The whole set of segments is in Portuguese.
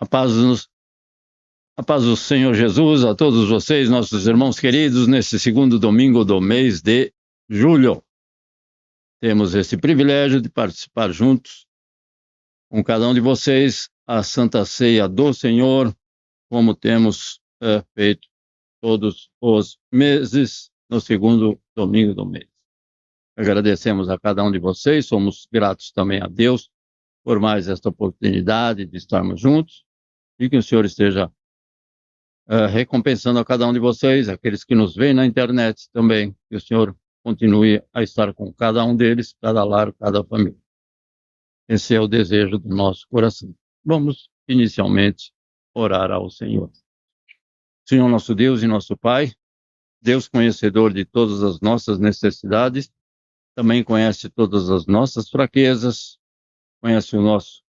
A paz, a paz do Senhor Jesus a todos vocês, nossos irmãos queridos, nesse segundo domingo do mês de julho. Temos esse privilégio de participar juntos com cada um de vocês a Santa Ceia do Senhor, como temos feito todos os meses no segundo domingo do mês. Agradecemos a cada um de vocês, somos gratos também a Deus por mais esta oportunidade de estarmos juntos e que o Senhor esteja recompensando a cada um de vocês, aqueles que nos veem na internet também, que o Senhor continue a estar com cada um deles, cada lar, cada família. Esse é o desejo do nosso coração. Vamos, inicialmente, orar ao Senhor. Senhor nosso Deus e nosso Pai, Deus conhecedor de todas as nossas necessidades, também conhece todas as nossas fraquezas, conhece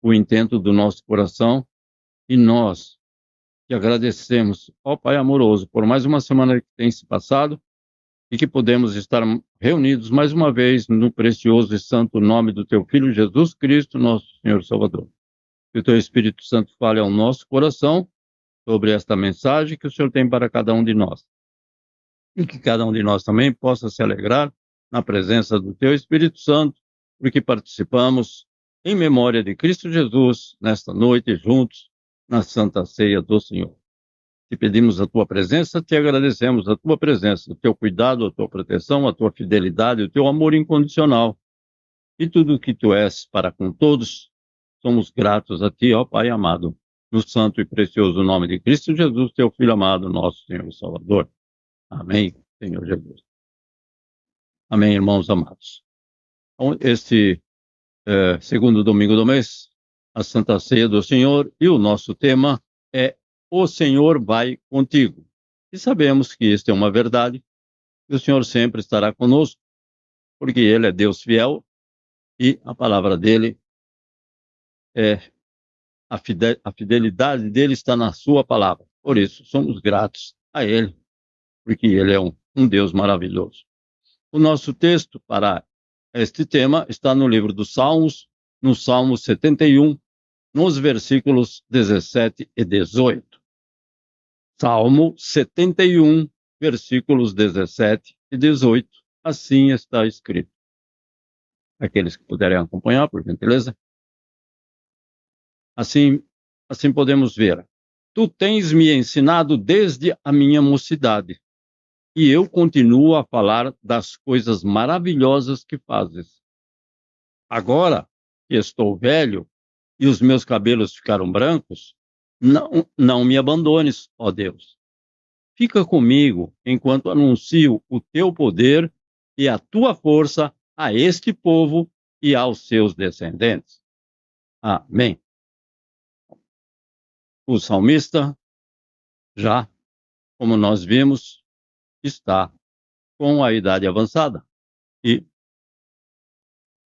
o intento do nosso coração, e nós te agradecemos, ó Pai amoroso, por mais uma semana que tem se passado e que podemos estar reunidos mais uma vez no precioso e santo nome do Teu Filho Jesus Cristo, nosso Senhor Salvador. Que o Teu Espírito Santo fale ao nosso coração sobre esta mensagem que o Senhor tem para cada um de nós. E que cada um de nós também possa se alegrar na presença do Teu Espírito Santo, porque participamos em memória de Cristo Jesus nesta noite juntos na Santa Ceia do Senhor. Te pedimos a Tua presença, te agradecemos a Tua presença, o Teu cuidado, a Tua proteção, a Tua fidelidade, o Teu amor incondicional e tudo o que Tu és para com todos. Somos gratos a Ti, ó Pai amado, no santo e precioso nome de Cristo Jesus, Teu Filho amado, nosso Senhor e Salvador. Amém, Senhor Jesus. Amém, irmãos amados. Então, este segundo domingo do mês, a Santa Ceia do Senhor, e o nosso tema é O Senhor vai contigo. E sabemos que isto é uma verdade, que o Senhor sempre estará conosco, porque Ele é Deus fiel, e a palavra dEle a fidelidade dEle está na sua palavra. Por isso, somos gratos a Ele, porque Ele é um Deus maravilhoso. O nosso texto para este tema está no livro dos Salmos, no Salmo 71, nos versículos 17 e 18. Salmo 71, versículos 17 e 18. Assim está escrito. Aqueles que puderem acompanhar, por gentileza. Assim podemos ver. Tu tens me ensinado desde a minha mocidade, e eu continuo a falar das coisas maravilhosas que fazes. Agora que estou velho e os meus cabelos ficaram brancos, não me abandones, ó Deus. Fica comigo enquanto anuncio o teu poder e a tua força a este povo e aos seus descendentes. Amém. O salmista, já, como nós vimos, está com a idade avançada e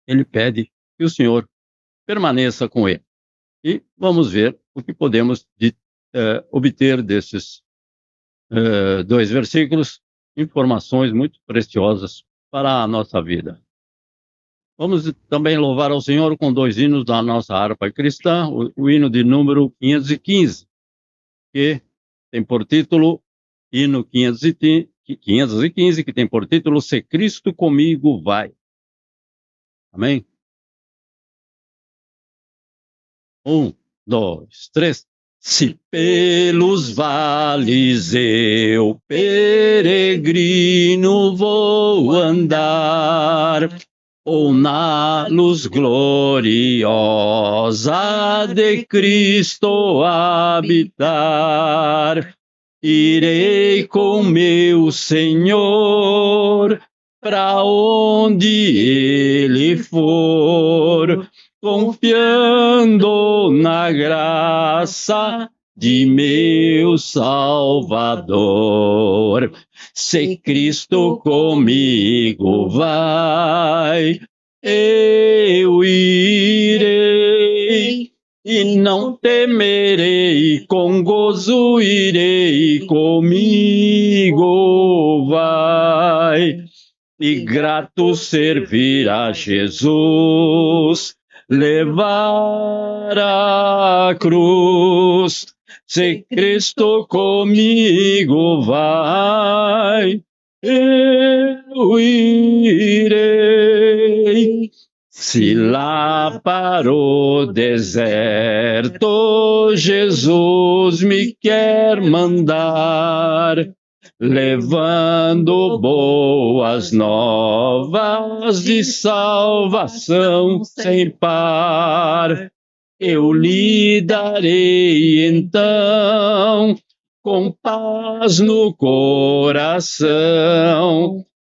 ele pede que o Senhor permaneça com ele. E vamos ver o que podemos obter desses dois versículos, informações muito preciosas para a nossa vida. Vamos também louvar ao Senhor com dois hinos da nossa harpa cristã, o hino de número 515, que tem por título, hino 515, que tem por título, Se Cristo Comigo Vai. Amém? 1, 2, 3. Se pelos vales eu, peregrino, vou andar, ou na luz gloriosa de Cristo habitar, irei com meu Senhor, para onde Ele for, confiando na graça de meu Salvador. Se Cristo comigo vai, eu irei, e não temerei, com gozo irei, comigo vai. E grato servir a Jesus, levar a cruz. Se Cristo comigo vai, eu irei. Se lá para o deserto Jesus me quer mandar, levando boas novas de salvação sem par, eu lhe darei então, com paz no coração,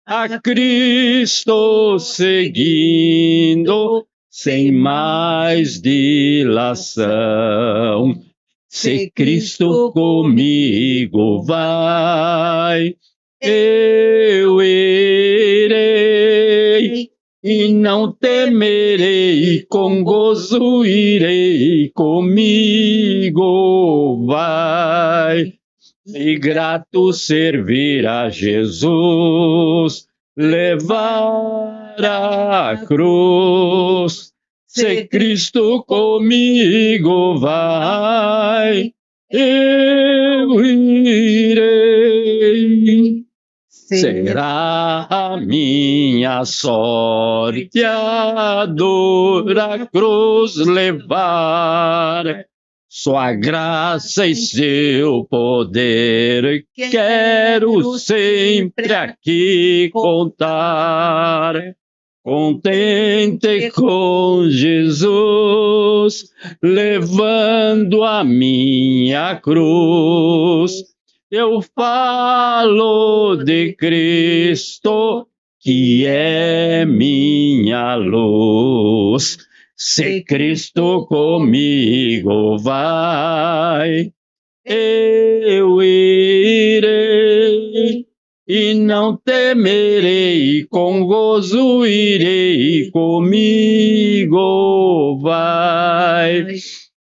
a Cristo seguindo, sem mais dilação. Se Cristo comigo vai, eu irei, e não temerei, com gozo irei, comigo vai. E grato servir a Jesus, levar a cruz. Se Cristo comigo vai, eu irei. Será a minha sorte a dor a cruz levar. Sua graça e seu poder quero sempre aqui contar. Contente com Jesus, levando a minha cruz, eu falo de Cristo, que é minha luz. Se Cristo comigo vai, eu irei, e não temerei, com gozo irei, comigo vai.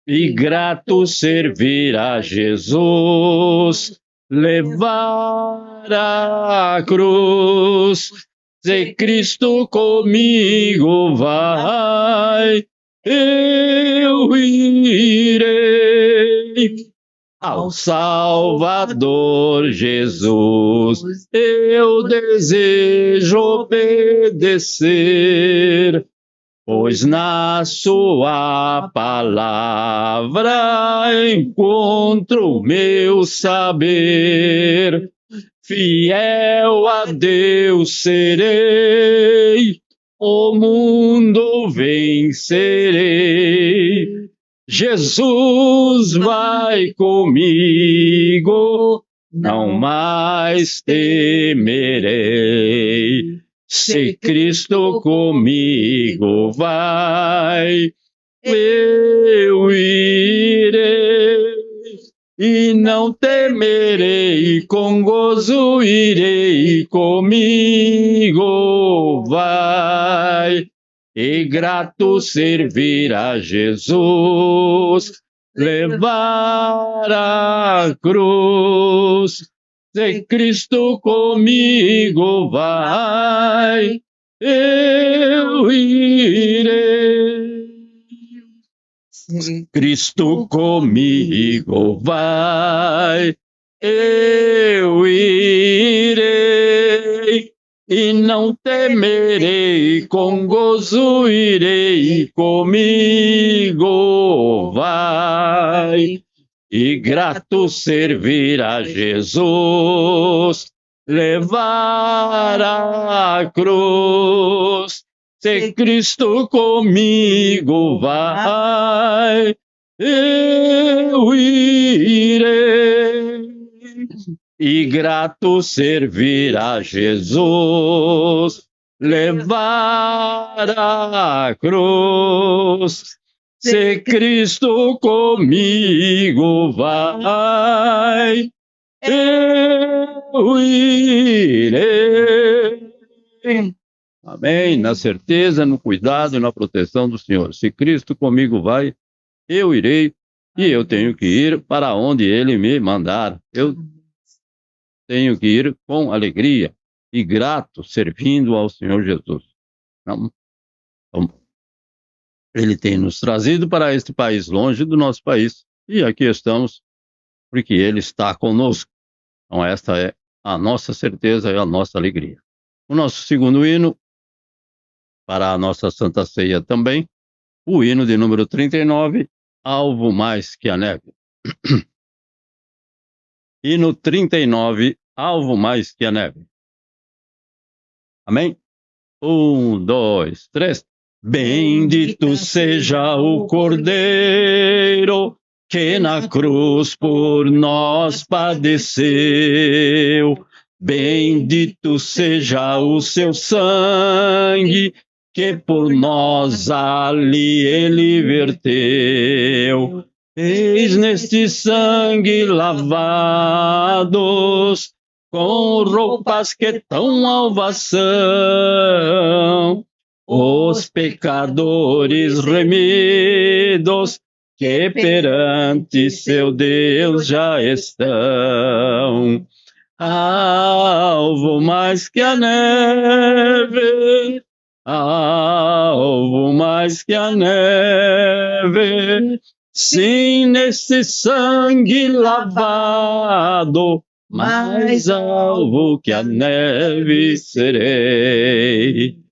E grato servir a Jesus, levar a cruz. Se Cristo comigo vai, eu irei. Ao Salvador Jesus eu desejo obedecer, pois na sua palavra encontro o meu saber. Fiel a Deus serei, o mundo vencerei. Jesus vai comigo, não mais temerei. Se Cristo comigo vai, eu irei, e não temerei, com gozo irei, comigo vai. E grato servir a Jesus, levar a cruz. Se Cristo comigo vai, eu irei. Se Cristo comigo vai, eu irei, e não temerei, com gozo irei, comigo vai. E grato servir a Jesus, levar a cruz. Se Cristo comigo vai, eu irei. E grato servir a Jesus, levar a cruz. Se Cristo comigo vai, eu irei. Amém. Na certeza, no cuidado e na proteção do Senhor. Se Cristo comigo vai, eu irei, e eu tenho que ir para onde Ele me mandar. Eu tenho que ir com alegria e grato, servindo ao Senhor Jesus. Então, Ele tem nos trazido para este país, longe do nosso país, e aqui estamos, porque Ele está conosco. Então, esta é a nossa certeza e a nossa alegria. O nosso segundo hino, para a nossa Santa Ceia também, o hino de número 39, Alvo Mais que a Neve. Hino 39, Alvo Mais que a Neve. Amém? 1, 2, 3. Bendito seja o Cordeiro que na cruz por nós padeceu. Bendito seja o seu sangue que por nós ali ele verteu. Eis neste sangue lavados, com roupas que tão alvas são, os pecadores remidos, que perante seu Deus já estão. Alvo mais que a neve, alvo mais que a neve, sim, nesse sangue lavado, mais alvo que a neve serei.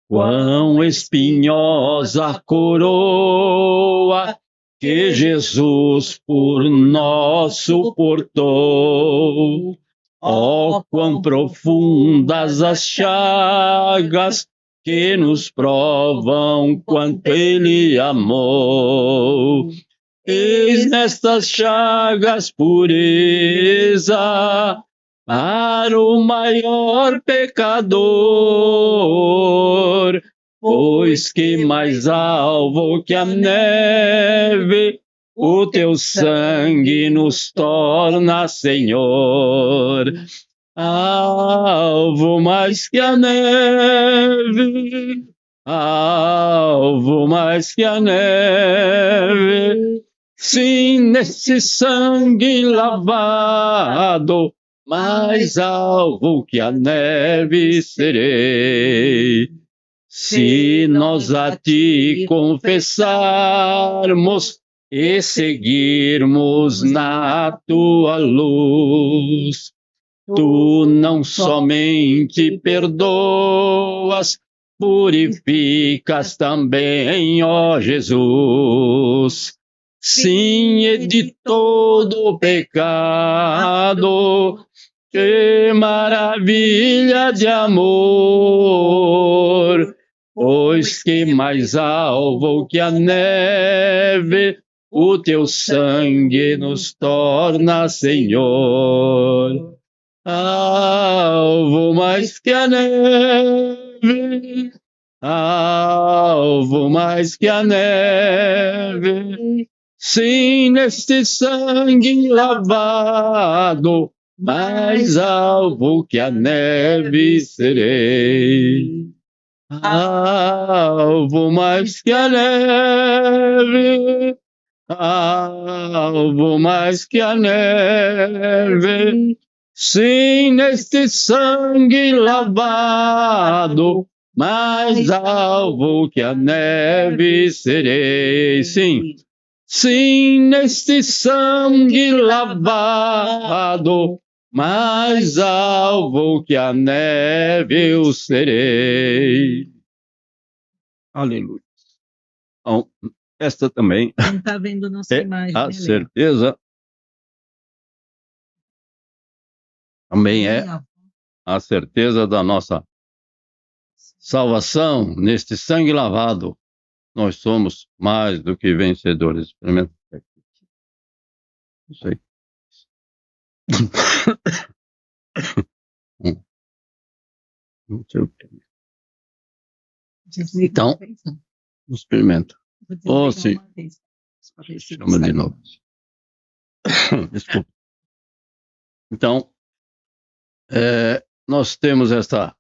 Quão espinhosa a coroa que Jesus por nós suportou. Ó, quão profundas as chagas que nos provam quanto Ele amou. Eis nestas chagas pureza para o maior pecador, pois que mais alvo que a neve, o teu sangue nos torna, Senhor. Alvo mais que a neve, alvo mais que a neve, sim, nesse sangue lavado, mais alvo que a neve serei. Se nós a ti confessarmos e seguirmos na tua luz, tu não somente perdoas, purificas também, ó Jesus. Sim, e de todo pecado, que maravilha de amor, pois que mais alvo que a neve, o teu sangue nos torna, Senhor. Alvo mais que a neve, alvo mais que a neve, sim, neste sangue lavado, mais alvo que a neve serei. Alvo mais que a neve, alvo mais que a neve, sim, neste sangue lavado, mais alvo que a neve serei. Sim, sim, neste sangue lavado, mais alvo que a neve eu serei. Aleluia. Então, esta também Não está vendo nossa imagem, a né, certeza, também é a certeza da nossa salvação. Neste sangue lavado, nós somos mais do que vencedores. Experimenta aqui. Não sei. Não sei o que. Então, experimenta. Oh, sim. Chama de novo. Desculpa. Então, nós temos essa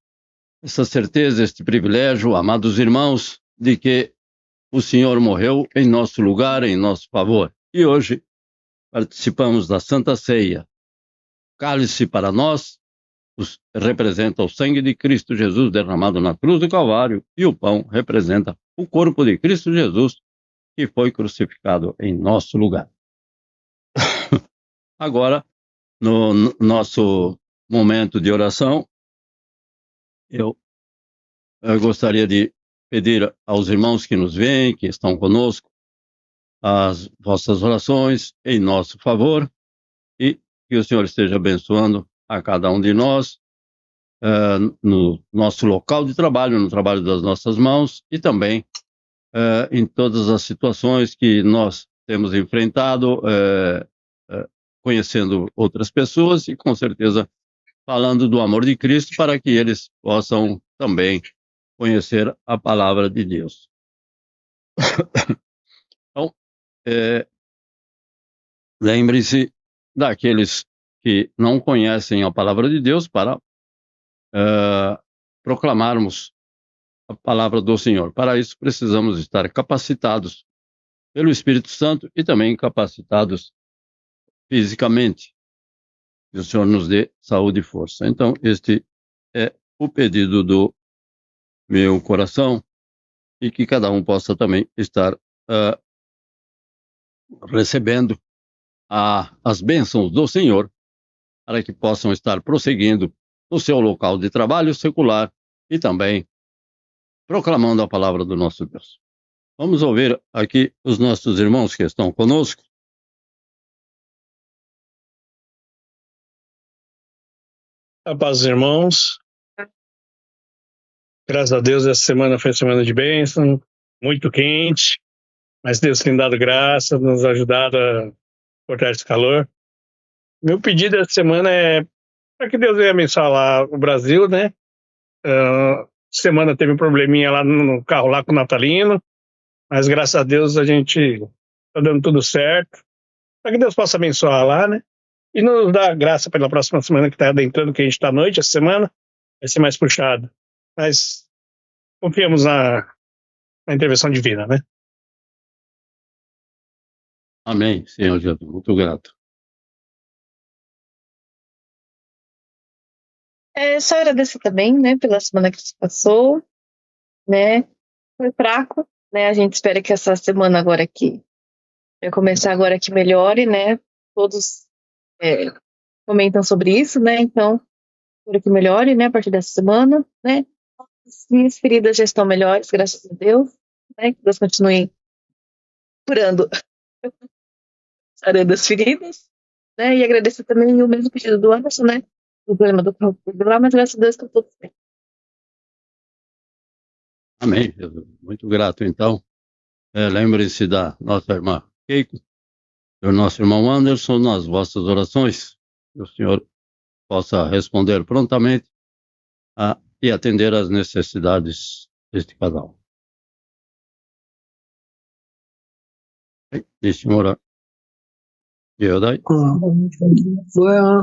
certeza, este privilégio, amados irmãos, de que o Senhor morreu em nosso lugar, em nosso favor. E hoje participamos da Santa Ceia. Cálice para nós, representa o sangue de Cristo Jesus derramado na cruz do Calvário, e o pão representa o corpo de Cristo Jesus, que foi crucificado em nosso lugar. Agora, no nosso momento de oração, eu gostaria de pedir aos irmãos que nos veem, que estão conosco, as vossas orações em nosso favor, e que o Senhor esteja abençoando a cada um de nós, no nosso local de trabalho, no trabalho das nossas mãos, e também em todas as situações que nós temos enfrentado, conhecendo outras pessoas e, com certeza, falando do amor de Cristo, para que eles possam também conhecer a palavra de Deus. Então, lembre-se daqueles que não conhecem a palavra de Deus, para proclamarmos a palavra do Senhor. Para isso, precisamos estar capacitados pelo Espírito Santo e também capacitados fisicamente. Que o Senhor nos dê saúde e força. Então, este é o pedido do meu coração, e que cada um possa também estar recebendo as bênçãos do Senhor, para que possam estar prosseguindo no seu local de trabalho secular e também proclamando a palavra do nosso Deus. Vamos ouvir aqui os nossos irmãos que estão conosco. A paz dos irmãos. Graças a Deus, essa semana foi semana de bênção, muito quente, mas Deus tem dado graça, nos ajudado a cortar esse calor. Meu pedido essa semana é para que Deus venha abençoar o Brasil, né? Semana teve um probleminha lá no carro lá com o Natalino, mas graças a Deus a gente está dando tudo certo, para que Deus possa abençoar lá, né? E nos dar graça pela próxima semana que está adentrando, que a gente está à noite, essa semana vai ser mais puxado. Mas confiamos na intervenção divina, né? Amém, Senhor Jesus. Muito grato. Só agradecer também, né, pela semana que se passou, né? Foi fraco, né? A gente espera que essa semana agora aqui vai começar agora que melhore, né? Todos comentam sobre isso, né? Então, espero que melhore, né? A partir dessa semana, né? As minhas feridas já estão melhores, graças a Deus, né? Que Deus continue curando, sarando as feridas, né? E agradecer também o mesmo pedido do Anderson, né? O problema do carro lá, mas graças a Deus está tudo bem. Amém, Jesus. Muito grato, então. Lembre-se da nossa irmã Keiko, do nosso irmão Anderson, nas vossas orações. Que o Senhor possa responder prontamente e atender às necessidades deste casal. Deixe-me orar. Boa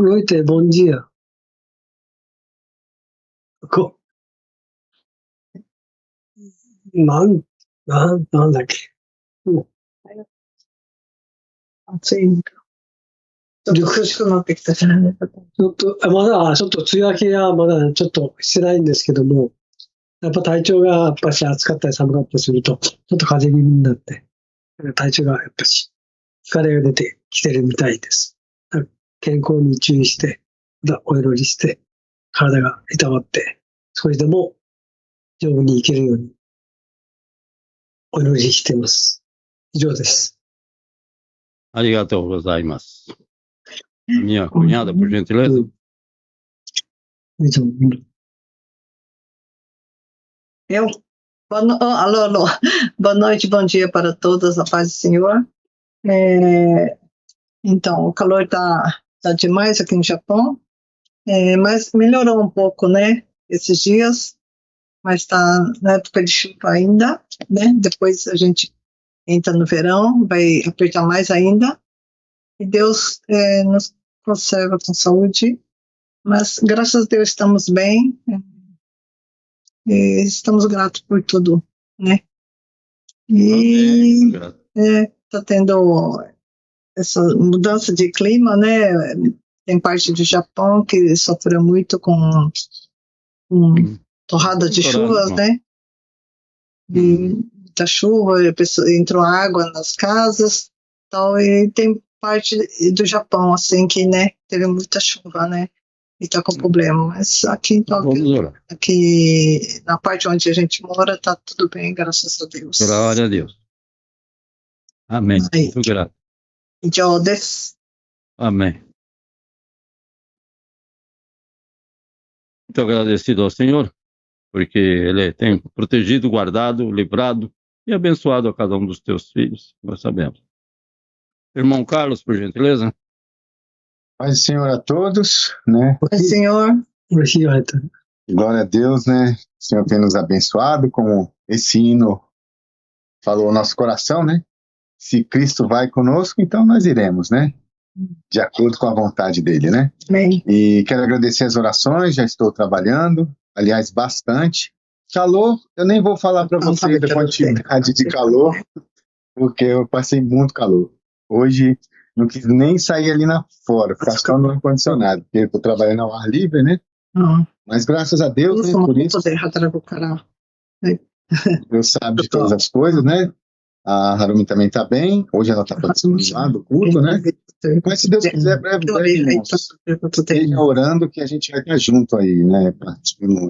noite, bom dia. Não,だっけ。暑いのか。ちょっと涼しくなってきたじゃないですか。まだちょっと梅雨明けはまだちょっとしてないんですけども、やっぱ体調がやっぱし暑かったり寒かったりすると、ちょっと風邪気味になって、体調がやっぱし疲れが出てきてるみたいです。健康に注意して、お祈りして、体がいたわって、少しでも丈夫に生きるようにお祈りしています。以上です。ありがとうございます。Minha cunhada, por gentileza. Eu? Alô. Boa noite, bom dia para todos, a paz do Senhor. Então, o calor tá demais aqui no Japão, mas melhorou um pouco, né, esses dias, mas tá na época de chuva ainda, né, depois a gente entra no verão, vai apertar mais ainda, e Deus nos conserva com saúde, mas graças a Deus estamos bem, e estamos gratos por tudo, né, e tá tendo essa mudança de clima, né, tem parte do Japão que sofreu muito com torrada de chuvas, né? E muita chuva, entrou água nas casas, tal, e tem parte do Japão, assim, que, né, teve muita chuva, né? E tá com problema. Mas aqui em Tóquio, aqui na parte onde a gente mora, tá tudo bem, graças a Deus. Glória a Deus. Amém. Muito grato. Amém. Muito agradecido ao Senhor, porque Ele tem protegido, guardado, livrado e abençoado a cada um dos teus filhos, nós sabemos. Irmão Carlos, por gentileza. Paz do Senhor a todos, né? Paz do Senhor. Glória a Deus, né? O Senhor tem nos abençoado, como esse hino falou o nosso coração, né? Se Cristo vai conosco, então nós iremos, né? De acordo com a vontade dele, né? Amém. E quero agradecer as orações, já estou trabalhando, aliás, bastante. Calor, eu nem vou falar para vocês da quantidade de calor, porque eu passei muito calor. Hoje não quis nem sair ali fora, ficar só no ar-condicionado, porque eu estou trabalhando ao ar livre, né? Mas graças a Deus, né, por isso, Deus sabe de todas as coisas, né? A Harumi também está bem, hoje ela está participando lá do culto, né? Mas se Deus quiser, breve, irmãos, esteja orando que a gente vai estar junto aí, né?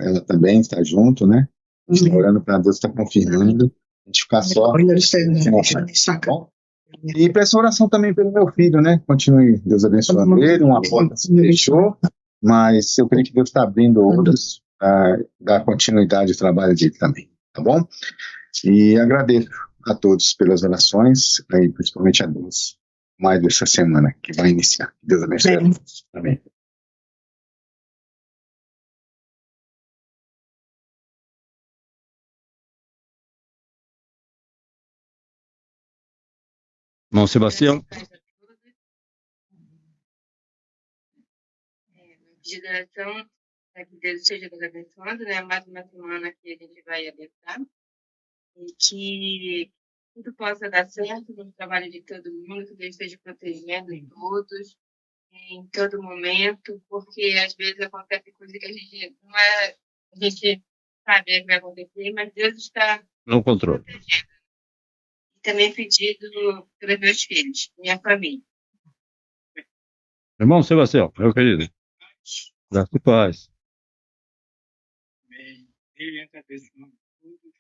Ela também está junto, né? A gente está orando para Deus estar confirmando, a gente ficar só. Bom? E peço oração também pelo meu filho, né? Continue Deus abençoando ele, uma porta se fechou, mas eu creio que Deus está abrindo outros para dar continuidade ao trabalho dele também, tá bom? E agradeço a todos pelas orações, aí, principalmente a Deus, mais dessa semana que vai iniciar. Deus abençoe a todos. Amém. Irmão Sebastião. De oração, para que Deus esteja nos abençoando, né? Mais uma semana que a gente vai abençoar. E que tudo possa dar certo no trabalho de todo mundo, que Deus esteja protegendo todos, em todo momento, porque às vezes acontece coisa que a gente não é, a gente sabe que vai acontecer, mas Deus está no controle. Protegendo. E também pedido pelos meus filhos, minha família. Irmão Sebastião, meu querido. Graças e paz. Amém. Ele agradecendo tudo,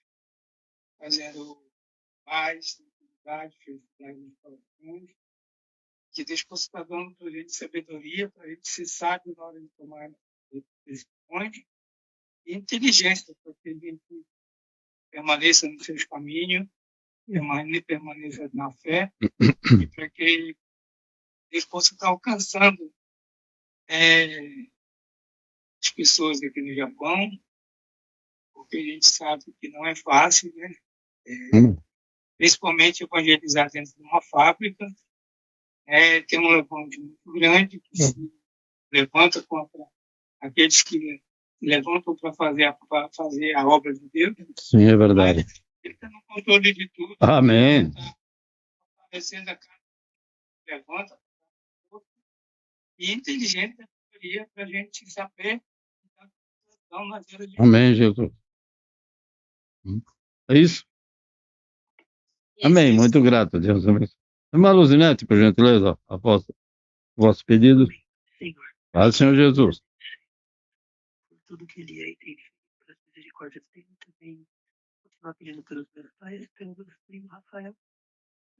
fazendo paz, tranquilidade, felicidade nos corações. Que Deus possa estar dando para a gente sabedoria, para a gente ser sábio na hora de tomar decisões, e inteligência, para que a gente permaneça nos seus caminhos, permaneça na fé, e para que Deus possa estar alcançando as pessoas aqui no Japão, porque a gente sabe que não é fácil, né? Principalmente evangelizar dentro de uma fábrica. Tem um levante muito grande que se levanta contra aqueles que levantam para fazer a obra de Deus. Sim, é verdade. Mas ele está no controle de tudo. Amém. Está aparecendo a cara, levanta, e inteligente para a gente saber. Amém, Jesus. É isso? Amém, muito grato, Deus abençoe. Irmã Luzinete, por gentileza, após o vosso pedido. Senhor. Paz, Senhor Jesus. Por tudo que ele é e tem feito, pelas misericórdias dele também. Continuar pedindo pelos meus pais, pelo meu primo Rafael,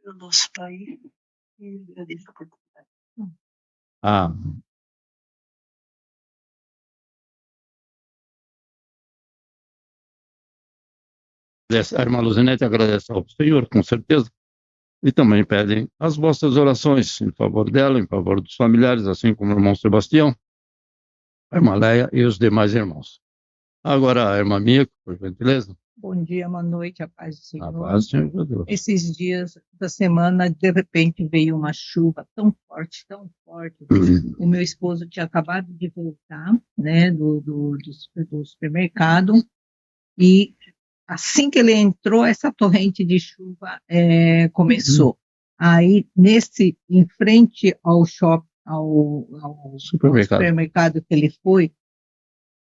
pelo nosso pai, e agradeço a oportunidade. Amém. A irmã Luzinete agradece ao Senhor, com certeza, e também pedem as vossas orações em favor dela, em favor dos familiares, assim como o irmão Sebastião, a irmã Leia e os demais irmãos. Agora, a irmã Mico, por gentileza. Bom dia, boa noite, a paz do Senhor. A paz do Senhor Jesus. Esses dias da semana, de repente, veio uma chuva tão forte, tão forte. O meu esposo tinha acabado de voltar, né, do supermercado, e assim que ele entrou, essa torrente de chuva começou. Aí, em frente ao shopping, ao Supermercado. supermercado que ele foi,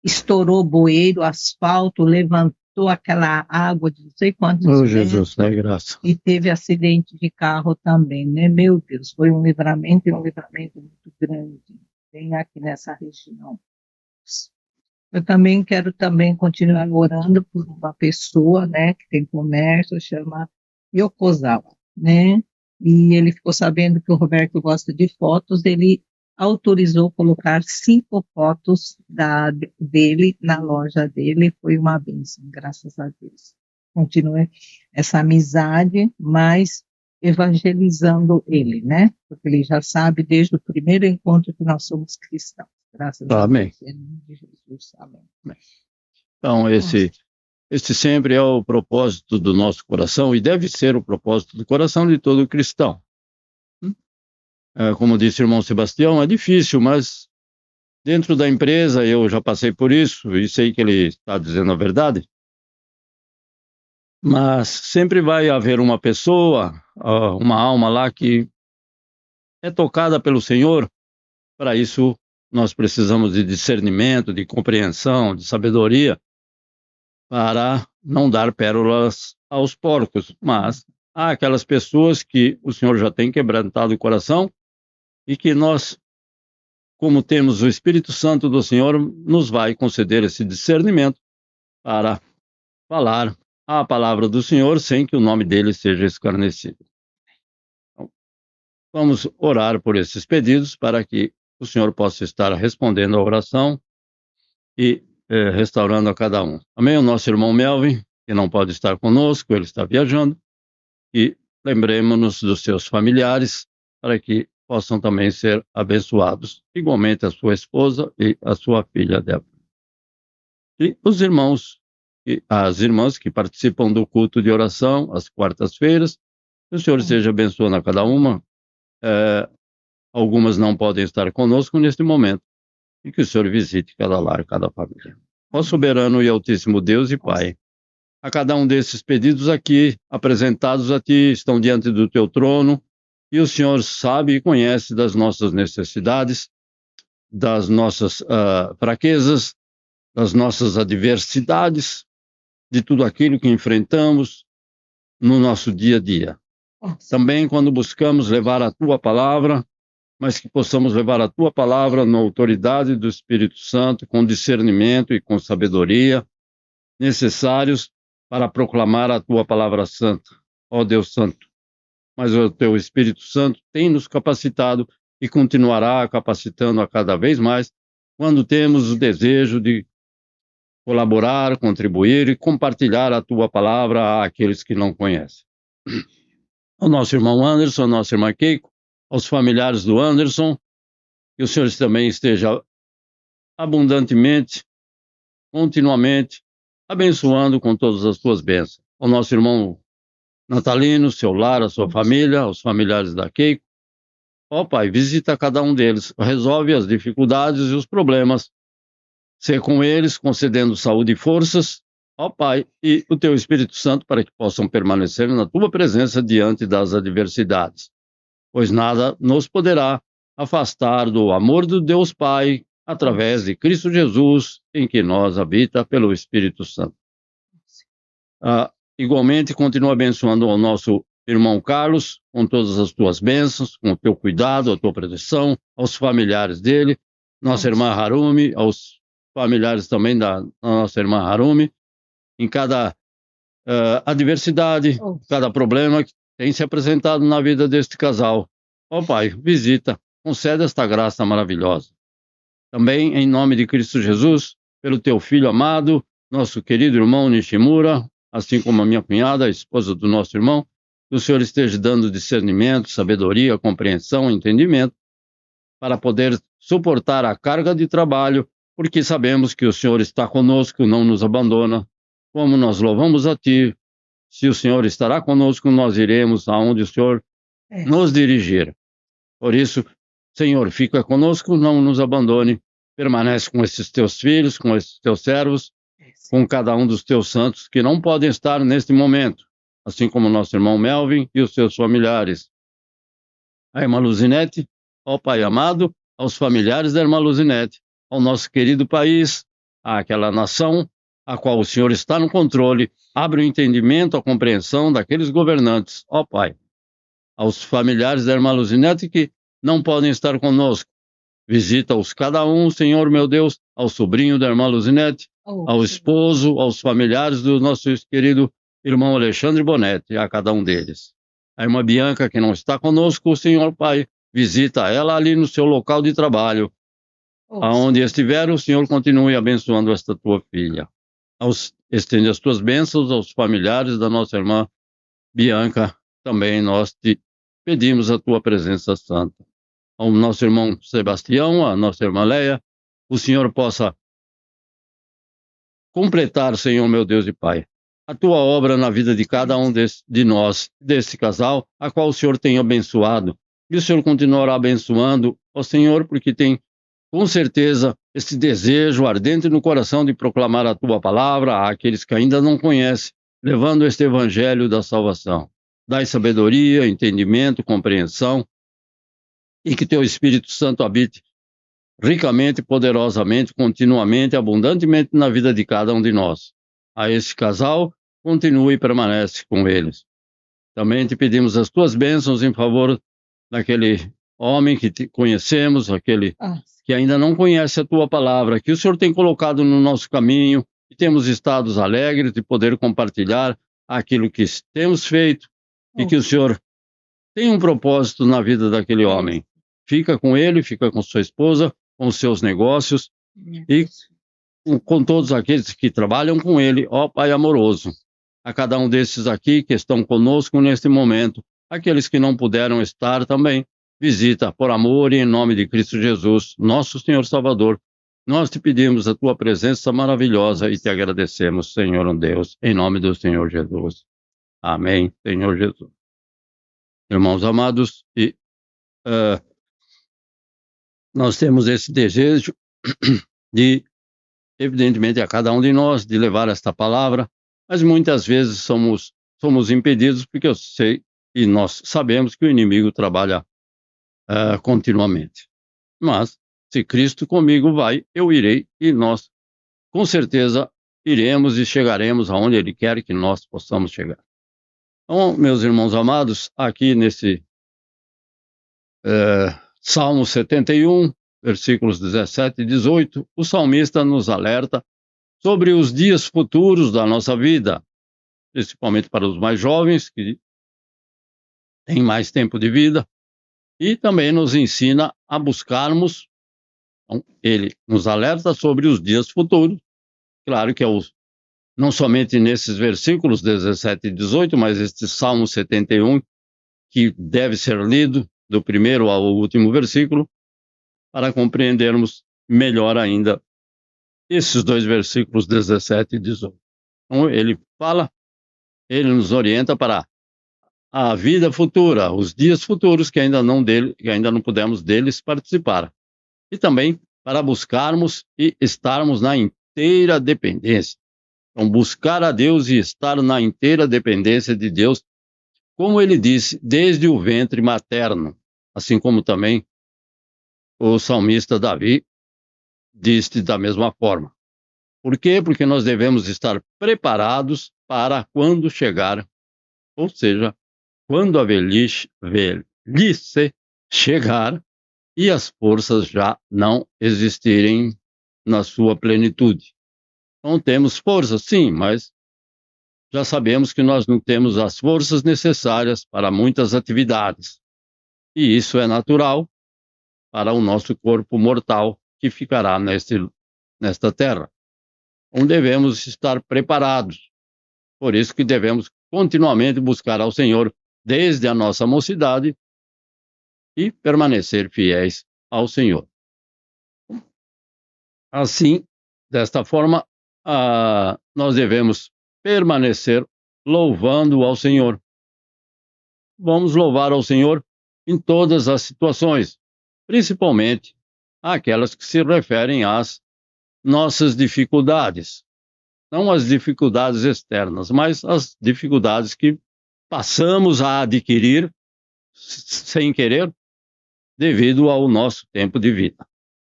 estourou bueiro, asfalto, levantou aquela água de não sei quantos Oh, metros Jesus, né? Graça. e teve acidente de carro também, né? Meu Deus, foi um livramento e um livramento muito grande, bem aqui nessa região. Eu também quero continuar orando por uma pessoa, né, que tem comércio, chama Yokozawa, né? E ele ficou sabendo que o Roberto gosta de fotos, ele autorizou colocar 5 fotos dele na loja dele, foi uma bênção, graças a Deus. Continue essa amizade, mas evangelizando ele, né? Porque ele já sabe desde o primeiro encontro que nós somos cristãos. Graças Amém. a Deus, em nome de Jesus. Amém. Então, esse sempre é o propósito do nosso coração e deve ser o propósito do coração de todo cristão. Como disse o irmão Sebastião, é difícil, mas dentro da empresa eu já passei por isso e sei que ele está dizendo a verdade. Mas sempre vai haver uma pessoa, uma alma lá que é tocada pelo Senhor. Para isso, nós precisamos de discernimento, de compreensão, de sabedoria, para não dar pérolas aos porcos. Mas há aquelas pessoas que o Senhor já tem quebrantado o coração e que nós, como temos o Espírito Santo do Senhor, nos vai conceder esse discernimento para falar a palavra do Senhor sem que o nome dele seja escarnecido. Então, vamos orar por esses pedidos para que o Senhor possa estar respondendo a oração e restaurando a cada um. Amém? O nosso irmão Melvin, que não pode estar conosco, ele está viajando, e lembremos-nos dos seus familiares para que possam também ser abençoados, igualmente a sua esposa e a sua filha Débora. E os irmãos e as irmãs que participam do culto de oração às quartas-feiras, que o Senhor esteja abençoando a cada uma. Algumas não podem estar conosco neste momento, e que o Senhor visite cada lar, cada família. Ó soberano e altíssimo Deus e Pai, a cada um desses pedidos aqui, apresentados a Ti, estão diante do Teu trono, e o Senhor sabe e conhece das nossas necessidades, das nossas fraquezas, das nossas adversidades, de tudo aquilo que enfrentamos no nosso dia a dia. Também quando buscamos levar a Tua palavra, mas que possamos levar a Tua palavra na autoridade do Espírito Santo, com discernimento e com sabedoria necessários para proclamar a Tua palavra santa. Ó Deus Santo, mas o Teu Espírito Santo tem nos capacitado e continuará capacitando a cada vez mais quando temos o desejo de colaborar, contribuir e compartilhar a Tua palavra àqueles que não conhecem. Ao nosso irmão Anderson, à nossa irmã Keiko, aos familiares do Anderson, que o Senhor também esteja abundantemente, continuamente, abençoando com todas as Tuas bênçãos. Ao nosso irmão Natalino, seu lar, a sua família, aos familiares da Keiko. Ó Pai, visita cada um deles, resolve as dificuldades e os problemas. Ser com eles, concedendo saúde e forças, ó Pai, e o Teu Espírito Santo para que possam permanecer na Tua presença diante das adversidades. Pois nada nos poderá afastar do amor do Deus Pai, através de Cristo Jesus, em que nós habita pelo Espírito Santo. Igualmente, continua abençoando o nosso irmão Carlos, com todas as Tuas bênçãos, com o Teu cuidado, a Tua proteção, aos familiares dele, nossa irmã Harumi, aos familiares também da nossa irmã Harumi, em cada adversidade, cada problema que tem se apresentado na vida deste casal. Ó Pai, visita, concede esta graça maravilhosa. Também, em nome de Cristo Jesus, pelo Teu Filho amado, nosso querido irmão Nishimura, assim como a minha cunhada, a esposa do nosso irmão, que o Senhor esteja dando discernimento, sabedoria, compreensão, entendimento, para poder suportar a carga de trabalho, porque sabemos que o Senhor está conosco, não nos abandona. Como nós louvamos a Ti, se o Senhor estará conosco, nós iremos aonde o Senhor nos dirigir. Por isso, Senhor, fica conosco, não nos abandone, permanece com esses Teus filhos, com esses Teus servos, com cada um dos Teus santos que não podem estar neste momento, assim como o nosso irmão Melvin e os seus familiares. A irmã Luzinete, ó Pai amado, aos familiares da irmã Luzinete, ao nosso querido país, àquela nação a qual o Senhor está no controle, abre o entendimento, a compreensão daqueles governantes, ó Pai, aos familiares da irmã Luzinete que não podem estar conosco. Visita-os cada um, Senhor meu Deus, ao sobrinho da irmã Luzinete, ao esposo, aos familiares do nosso querido irmão Alexandre Bonetti, a cada um deles. A irmã Bianca, que não está conosco, o Senhor Pai, visita ela ali no seu local de trabalho. Aonde estiver, o Senhor continue abençoando esta tua filha. Estende as tuas bênçãos aos familiares da nossa irmã Bianca. Também nós te pedimos a tua presença santa. Ao nosso irmão Sebastião, a nossa irmã Leia, o Senhor possa completar, Senhor meu Deus e Pai, a tua obra na vida de cada um de nós, desse casal, a qual o Senhor tem abençoado. E o Senhor continuará abençoando, ó Senhor, porque tem, com certeza, esse desejo ardente no coração de proclamar a tua palavra àqueles que ainda não conhecem, levando este evangelho da salvação. Dai sabedoria, entendimento, compreensão, e que teu Espírito Santo habite ricamente, poderosamente, continuamente, abundantemente na vida de cada um de nós. A esse casal, continue e permanece com eles. Também te pedimos as tuas bênçãos em favor daquele homem que te conhecemos, aquele que ainda não conhece a tua palavra, que o Senhor tem colocado no nosso caminho, e temos estado alegres de poder compartilhar aquilo que temos feito, e que o Senhor tem um propósito na vida daquele homem. Fica com ele, fica com sua esposa, com os seus negócios, e com todos aqueles que trabalham com ele, ó Pai amoroso. A cada um desses aqui que estão conosco neste momento, aqueles que não puderam estar também, visita por amor e em nome de Cristo Jesus, nosso Senhor Salvador. Nós te pedimos a tua presença maravilhosa e te agradecemos, Senhor Deus, em nome do Senhor Jesus. Amém, Senhor Jesus. Irmãos amados, nós temos esse desejo de, evidentemente, a cada um de nós, de levar esta palavra, mas muitas vezes somos impedidos, porque eu sei e nós sabemos que o inimigo trabalha continuamente. Mas, se Cristo comigo vai, eu irei, e nós, com certeza, iremos e chegaremos aonde Ele quer que nós possamos chegar. Então, meus irmãos amados, aqui nesse Salmo 71, versículos 17 e 18, o salmista nos alerta sobre os dias futuros da nossa vida, principalmente para os mais jovens, que têm mais tempo de vida, e também nos ensina a buscarmos. Então, ele nos alerta sobre os dias futuros, claro que não somente nesses versículos 17 e 18, mas este Salmo 71, que deve ser lido do primeiro ao último versículo, para compreendermos melhor ainda esses dois versículos 17 e 18. Então, ele nos orienta para a vida futura, os dias futuros que ainda não pudemos deles participar. E também para buscarmos e estarmos na inteira dependência. Então, buscar a Deus e estar na inteira dependência de Deus, como ele disse, desde o ventre materno, assim como também o salmista Davi disse da mesma forma. Por quê? Porque nós devemos estar preparados para quando chegar, ou seja, quando a velhice chegar e as forças já não existirem na sua plenitude. Então temos forças, sim, mas já sabemos que nós não temos as forças necessárias para muitas atividades. E isso é natural para o nosso corpo mortal que ficará nesta terra. Então devemos estar preparados. Por isso que devemos continuamente buscar ao Senhor desde a nossa mocidade e permanecer fiéis ao Senhor. Assim, desta forma, nós devemos permanecer louvando ao Senhor. Vamos louvar ao Senhor em todas as situações, principalmente aquelas que se referem às nossas dificuldades. Não as dificuldades externas, mas as dificuldades que passamos a adquirir sem querer, devido ao nosso tempo de vida,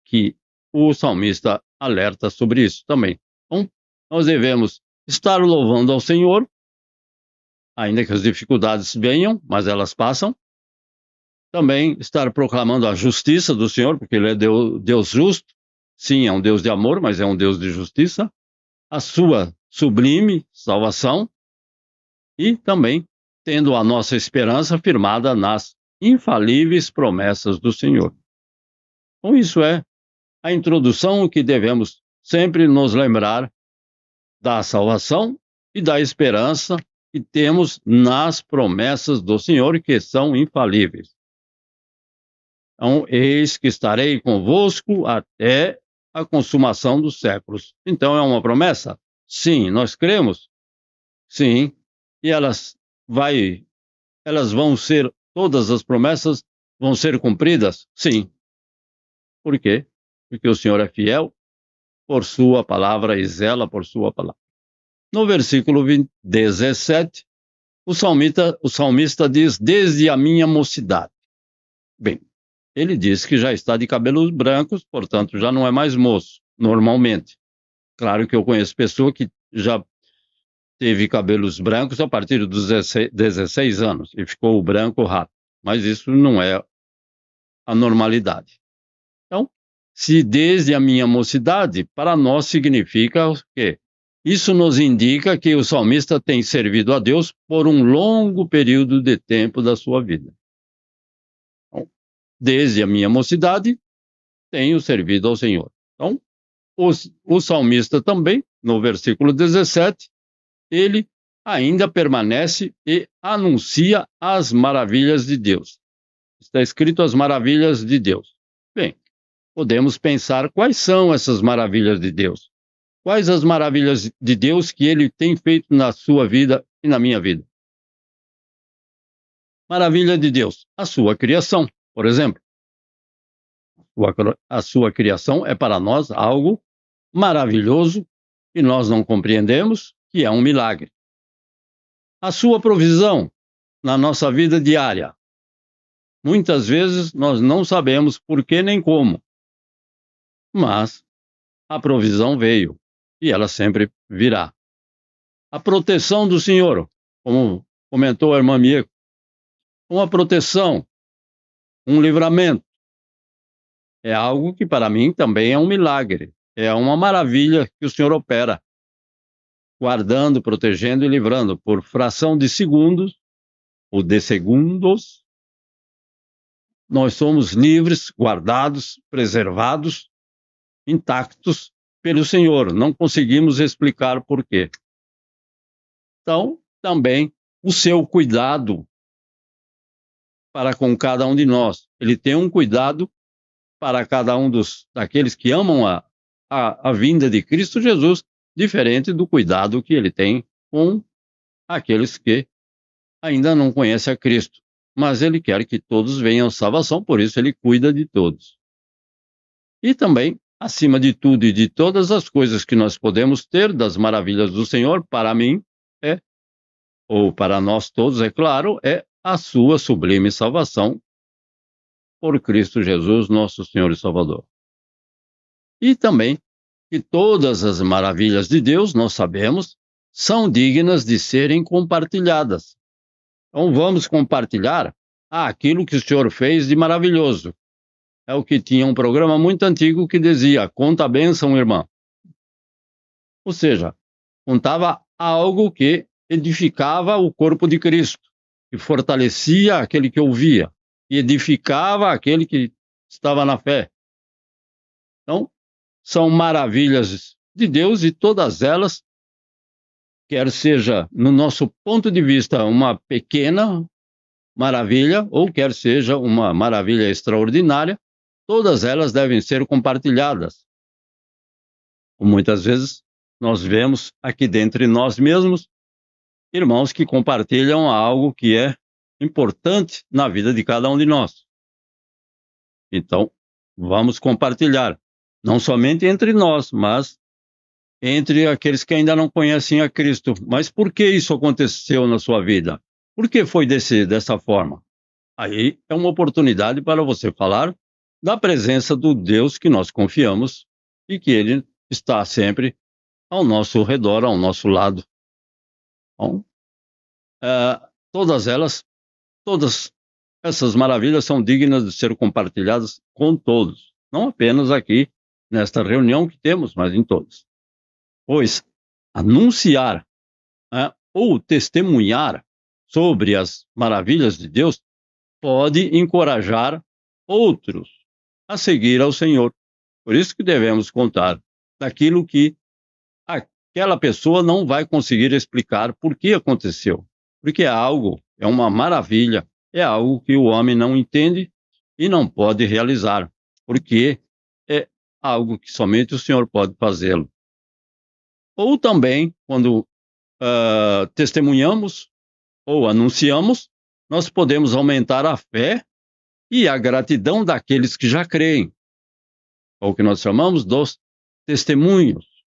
que o salmista alerta sobre isso também. Então, nós devemos estar louvando ao Senhor, ainda que as dificuldades venham, mas elas passam. Também estar proclamando a justiça do Senhor, porque Ele é Deus justo. Sim, é um Deus de amor, mas é um Deus de justiça. A sua sublime salvação. E também tendo a nossa esperança firmada nas infalíveis promessas do Senhor. Então, isso é a introdução que devemos sempre nos lembrar da salvação e da esperança que temos nas promessas do Senhor, que são infalíveis. Então, eis que estarei convosco até a consumação dos séculos. Então, é uma promessa? Sim. Nós cremos? Sim. E elas vão ser, todas as promessas vão ser cumpridas? Sim. Por quê? Porque o Senhor é fiel por sua palavra e zela por sua palavra. No versículo 17, o salmista diz, desde a minha mocidade. Bem, ele diz que já está de cabelos brancos, portanto já não é mais moço, normalmente. Claro que eu conheço pessoa que já teve cabelos brancos a partir dos 16 anos e ficou branco rápido, mas isso não é a normalidade. Então, se desde a minha mocidade, para nós significa o quê? Isso nos indica que o salmista tem servido a Deus por um longo período de tempo da sua vida. Então, desde a minha mocidade, tenho servido ao Senhor. Então, o salmista também, no versículo 17, ele ainda permanece e anuncia as maravilhas de Deus. Está escrito as maravilhas de Deus. Bem, podemos pensar quais são essas maravilhas de Deus. Quais as maravilhas de Deus que ele tem feito na sua vida e na minha vida? Maravilha de Deus, a sua criação, por exemplo. A sua criação é para nós algo maravilhoso que nós não compreendemos, que é um milagre. A sua provisão na nossa vida diária. Muitas vezes nós não sabemos por que nem como, mas a provisão veio e ela sempre virá. A proteção do Senhor, como comentou a irmã Mieko, uma proteção, um livramento, é algo que para mim também é um milagre, é uma maravilha que o Senhor opera, guardando, protegendo e livrando por fração de segundos ou de segundos. Nós somos livres, guardados, preservados, intactos pelo Senhor. Não conseguimos explicar por quê. Então, também o seu cuidado para com cada um de nós. Ele tem um cuidado para cada um daqueles que amam a vinda de Cristo Jesus, diferente do cuidado que ele tem com aqueles que ainda não conhecem a Cristo. Mas ele quer que todos venham à salvação, por isso ele cuida de todos. E também, acima de tudo e de todas as coisas que nós podemos ter das maravilhas do Senhor, para mim, ou para nós todos, é claro, é a sua sublime salvação por Cristo Jesus, nosso Senhor e Salvador. E também que todas as maravilhas de Deus, nós sabemos, são dignas de serem compartilhadas. Então vamos compartilhar aquilo que o Senhor fez de maravilhoso. É o que tinha um programa muito antigo que dizia, conta a bênção, irmã. Ou seja, contava algo que edificava o corpo de Cristo, que fortalecia aquele que ouvia, e edificava aquele que estava na fé. Então, são maravilhas de Deus e todas elas, quer seja, no nosso ponto de vista, uma pequena maravilha, ou quer seja uma maravilha extraordinária, todas elas devem ser compartilhadas. Muitas vezes nós vemos aqui dentre nós mesmos irmãos que compartilham algo que é importante na vida de cada um de nós. Então, vamos compartilhar, não somente entre nós, mas entre aqueles que ainda não conhecem a Cristo. Mas por que isso aconteceu na sua vida? Por que foi dessa forma? Aí é uma oportunidade para você falar da presença do Deus que nós confiamos e que Ele está sempre ao nosso redor, ao nosso lado. Então, todas essas maravilhas são dignas de ser compartilhadas com todos, não apenas aqui nesta reunião que temos, mas em todos. Pois anunciar ou testemunhar sobre as maravilhas de Deus pode encorajar outros a seguir ao Senhor. Por isso que devemos contar daquilo que aquela pessoa não vai conseguir explicar por que aconteceu. Porque é uma maravilha, é algo que o homem não entende e não pode realizar, porque é algo que somente o Senhor pode fazê-lo. Ou também, quando testemunhamos ou anunciamos, nós podemos aumentar a fé e a gratidão daqueles que já creem, ou que nós chamamos dos testemunhos.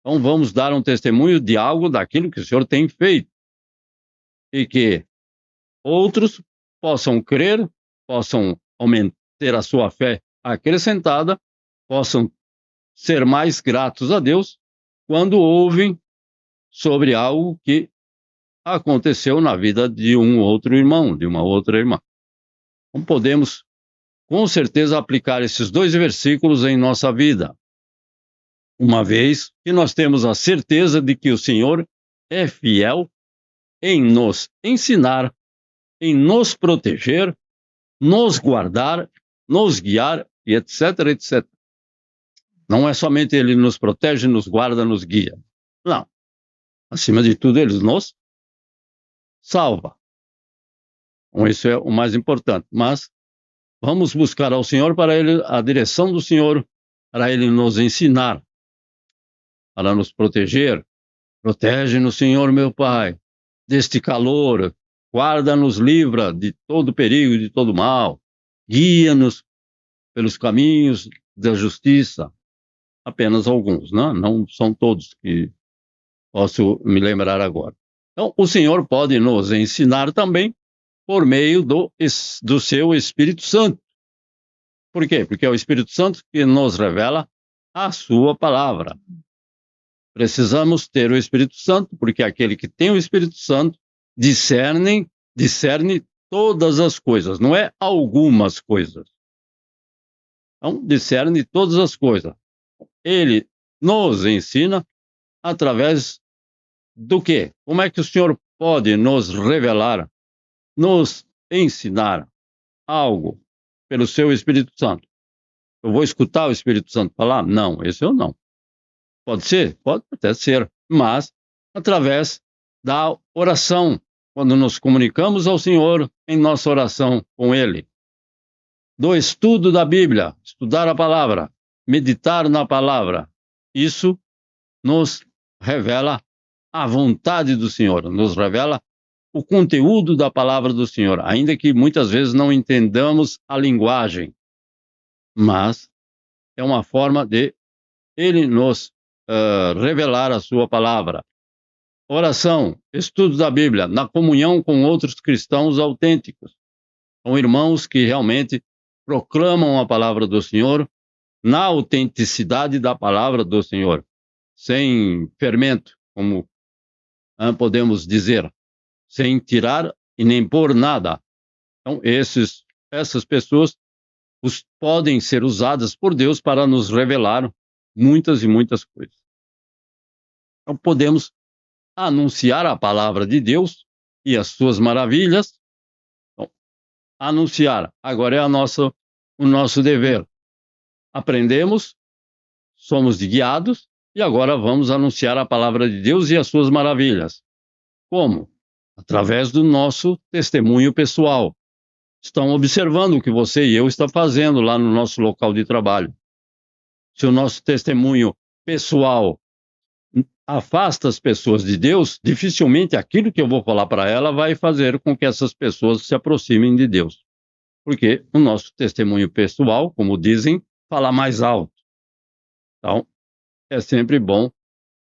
Então vamos dar um testemunho de algo daquilo que o Senhor tem feito, e que outros possam crer, possam ter a sua fé acrescentada, possam ser mais gratos a Deus quando ouvem sobre algo que aconteceu na vida de um outro irmão, de uma outra irmã. Então podemos, com certeza, aplicar esses 2 versículos em nossa vida, uma vez que nós temos a certeza de que o Senhor é fiel em nos ensinar, em nos proteger, nos guardar, nos guiar, e etc, etc. Não é somente Ele nos protege, nos guarda, nos guia. Não. Acima de tudo, Ele nos salva. Então, isso é o mais importante. Mas vamos buscar ao Senhor para Ele, a direção do Senhor, para Ele nos ensinar, para nos proteger. Protege-nos, Senhor, meu Pai, deste calor. Guarda-nos, livra de todo perigo e de todo mal. Guia-nos pelos caminhos da justiça. Apenas alguns, né? Não são todos que posso me lembrar agora. Então, o Senhor pode nos ensinar também por meio do seu Espírito Santo. Por quê? Porque é o Espírito Santo que nos revela a sua palavra. Precisamos ter o Espírito Santo, porque aquele que tem o Espírito Santo discerne todas as coisas, não é algumas coisas. Então, discerne todas as coisas. Ele nos ensina através do quê? Como é que o Senhor pode nos revelar, nos ensinar algo pelo seu Espírito Santo? Eu vou escutar o Espírito Santo falar? Não, esse eu não. Pode ser? Pode até ser, mas através da oração, quando nos comunicamos ao Senhor em nossa oração com Ele. Do estudo da Bíblia, estudar a palavra, meditar na palavra. Isso nos revela a vontade do Senhor, nos revela o conteúdo da palavra do Senhor, ainda que muitas vezes não entendamos a linguagem, mas é uma forma de Ele nos revelar a sua palavra. Oração, estudo da Bíblia, na comunhão com outros cristãos autênticos, com irmãos que realmente proclamam a palavra do Senhor na autenticidade da palavra do Senhor, sem fermento, como podemos dizer, sem tirar e nem pôr nada. Então, essas pessoas podem ser usadas por Deus para nos revelar muitas e muitas coisas. Então, podemos anunciar a palavra de Deus e as suas maravilhas. Então, anunciar, agora é o nosso dever. Aprendemos, somos guiados, e agora vamos anunciar a palavra de Deus e as suas maravilhas. Como? Através do nosso testemunho pessoal. Estão observando o que você e eu estamos fazendo lá no nosso local de trabalho. Se o nosso testemunho pessoal afasta as pessoas de Deus, dificilmente aquilo que eu vou falar para ela vai fazer com que essas pessoas se aproximem de Deus. Porque o nosso testemunho pessoal, como dizem, fala mais alto. Então, é sempre bom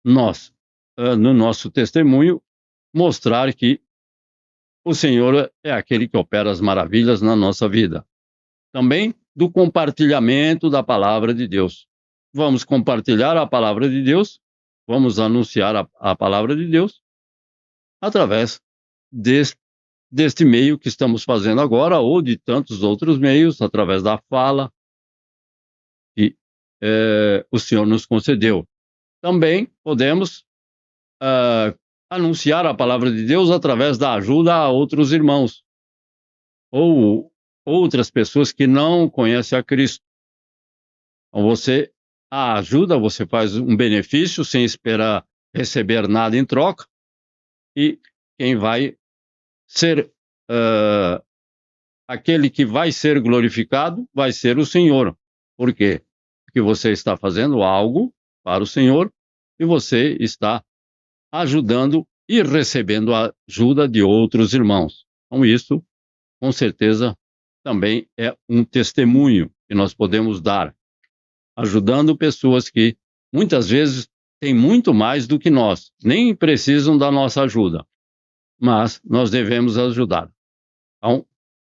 nós, no nosso testemunho, mostrar que o Senhor é aquele que opera as maravilhas na nossa vida. Também do compartilhamento da palavra de Deus. Vamos compartilhar a palavra de Deus, vamos anunciar a palavra de Deus através deste meio que estamos fazendo agora, ou de tantos outros meios, através da fala que o Senhor nos concedeu. Também podemos anunciar a palavra de Deus através da ajuda a outros irmãos, ou outras pessoas que não conhecem a Cristo. Então, a ajuda, você faz um benefício sem esperar receber nada em troca, e quem vai ser aquele que vai ser glorificado vai ser o Senhor. Por quê? Porque você está fazendo algo para o Senhor e você está ajudando e recebendo a ajuda de outros irmãos. Então isso, com certeza, também é um testemunho que nós podemos dar, ajudando pessoas que muitas vezes têm muito mais do que nós, nem precisam da nossa ajuda, mas nós devemos ajudar. Então,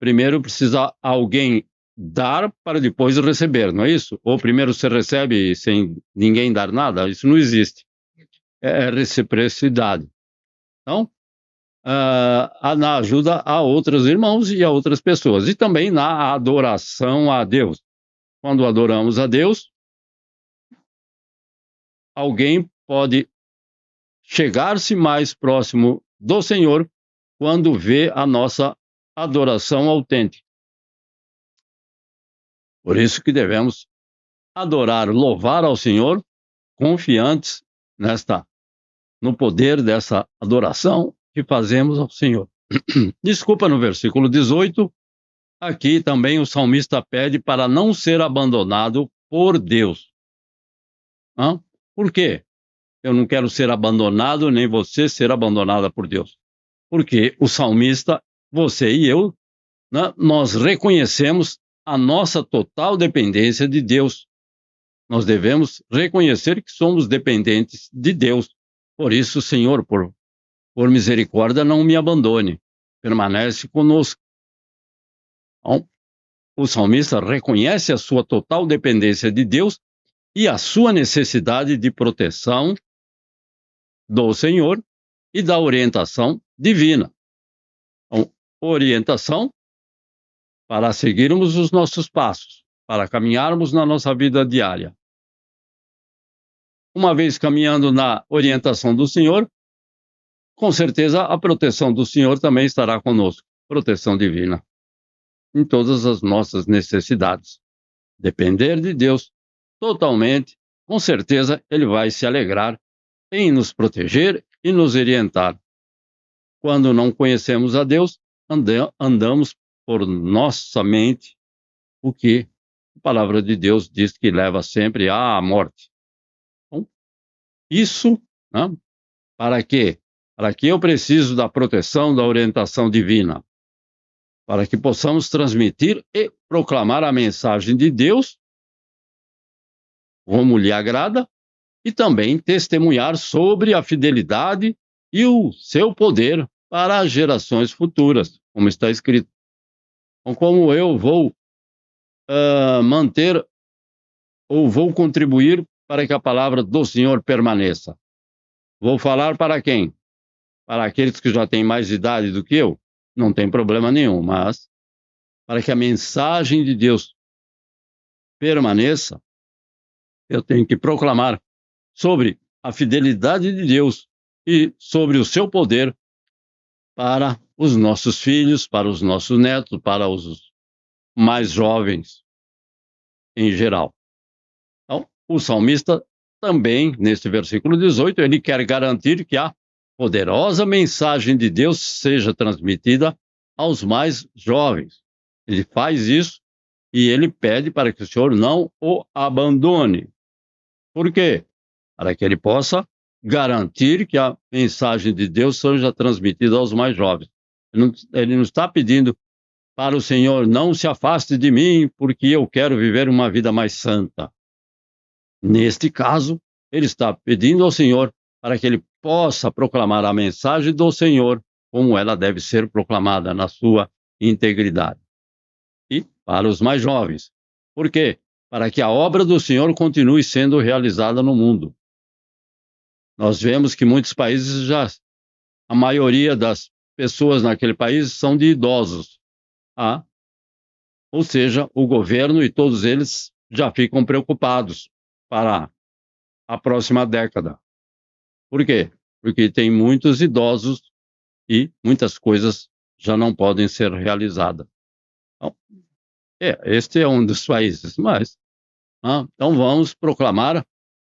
primeiro precisa alguém dar para depois receber, não é isso? Ou primeiro você recebe sem ninguém dar nada? Isso não existe. É reciprocidade. Então, na ajuda a outros irmãos e a outras pessoas. E também na adoração a Deus. Quando adoramos a Deus, alguém pode chegar-se mais próximo do Senhor quando vê a nossa adoração autêntica. Por isso que devemos adorar, louvar ao Senhor, confiantes no poder dessa adoração que fazemos ao Senhor. Desculpa, no versículo 18, aqui também o salmista pede para não ser abandonado por Deus. Por quê? Eu não quero ser abandonado, nem você ser abandonada por Deus. Porque o salmista, você e eu, nós reconhecemos a nossa total dependência de Deus. Nós devemos reconhecer que somos dependentes de Deus. Por isso, Senhor, por misericórdia, não me abandone. Permanece conosco. Então, o salmista reconhece a sua total dependência de Deus e a sua necessidade de proteção do Senhor e da orientação divina. Então, orientação para seguirmos os nossos passos, para caminharmos na nossa vida diária. Uma vez caminhando na orientação do Senhor, com certeza a proteção do Senhor também estará conosco, proteção divina, em todas as nossas necessidades. Depender de Deus totalmente, com certeza Ele vai se alegrar em nos proteger e nos orientar. Quando não conhecemos a Deus, andamos por nossa mente o que a palavra de Deus diz que leva sempre à morte. Então, isso, para quê? Para que eu preciso da proteção, da orientação divina, para que possamos transmitir e proclamar a mensagem de Deus, como lhe agrada, e também testemunhar sobre a fidelidade e o seu poder para as gerações futuras, como está escrito. Então, como eu vou manter ou vou contribuir para que a palavra do Senhor permaneça? Vou falar para quem? Para aqueles que já têm mais idade do que eu? Não tem problema nenhum, mas para que a mensagem de Deus permaneça, eu tenho que proclamar sobre a fidelidade de Deus e sobre o seu poder para os nossos filhos, para os nossos netos, para os mais jovens em geral. Então, o salmista também, nesse versículo 18, ele quer garantir que a poderosa mensagem de Deus seja transmitida aos mais jovens. Ele faz isso e ele pede para que o Senhor não o abandone. Por quê? Para que ele possa garantir que a mensagem de Deus seja transmitida aos mais jovens. Ele não está pedindo para o Senhor, não se afaste de mim, porque eu quero viver uma vida mais santa. Neste caso, ele está pedindo ao Senhor para que ele possa proclamar a mensagem do Senhor como ela deve ser proclamada na sua integridade. E para os mais jovens. Por quê? Para que a obra do Senhor continue sendo realizada no mundo. Nós vemos que muitos países a maioria das pessoas naquele país são de idosos. Ou seja, o governo e todos eles já ficam preocupados para a próxima década. Por quê? Porque tem muitos idosos e muitas coisas já não podem ser realizadas. Então, este é um dos países, mas então vamos proclamar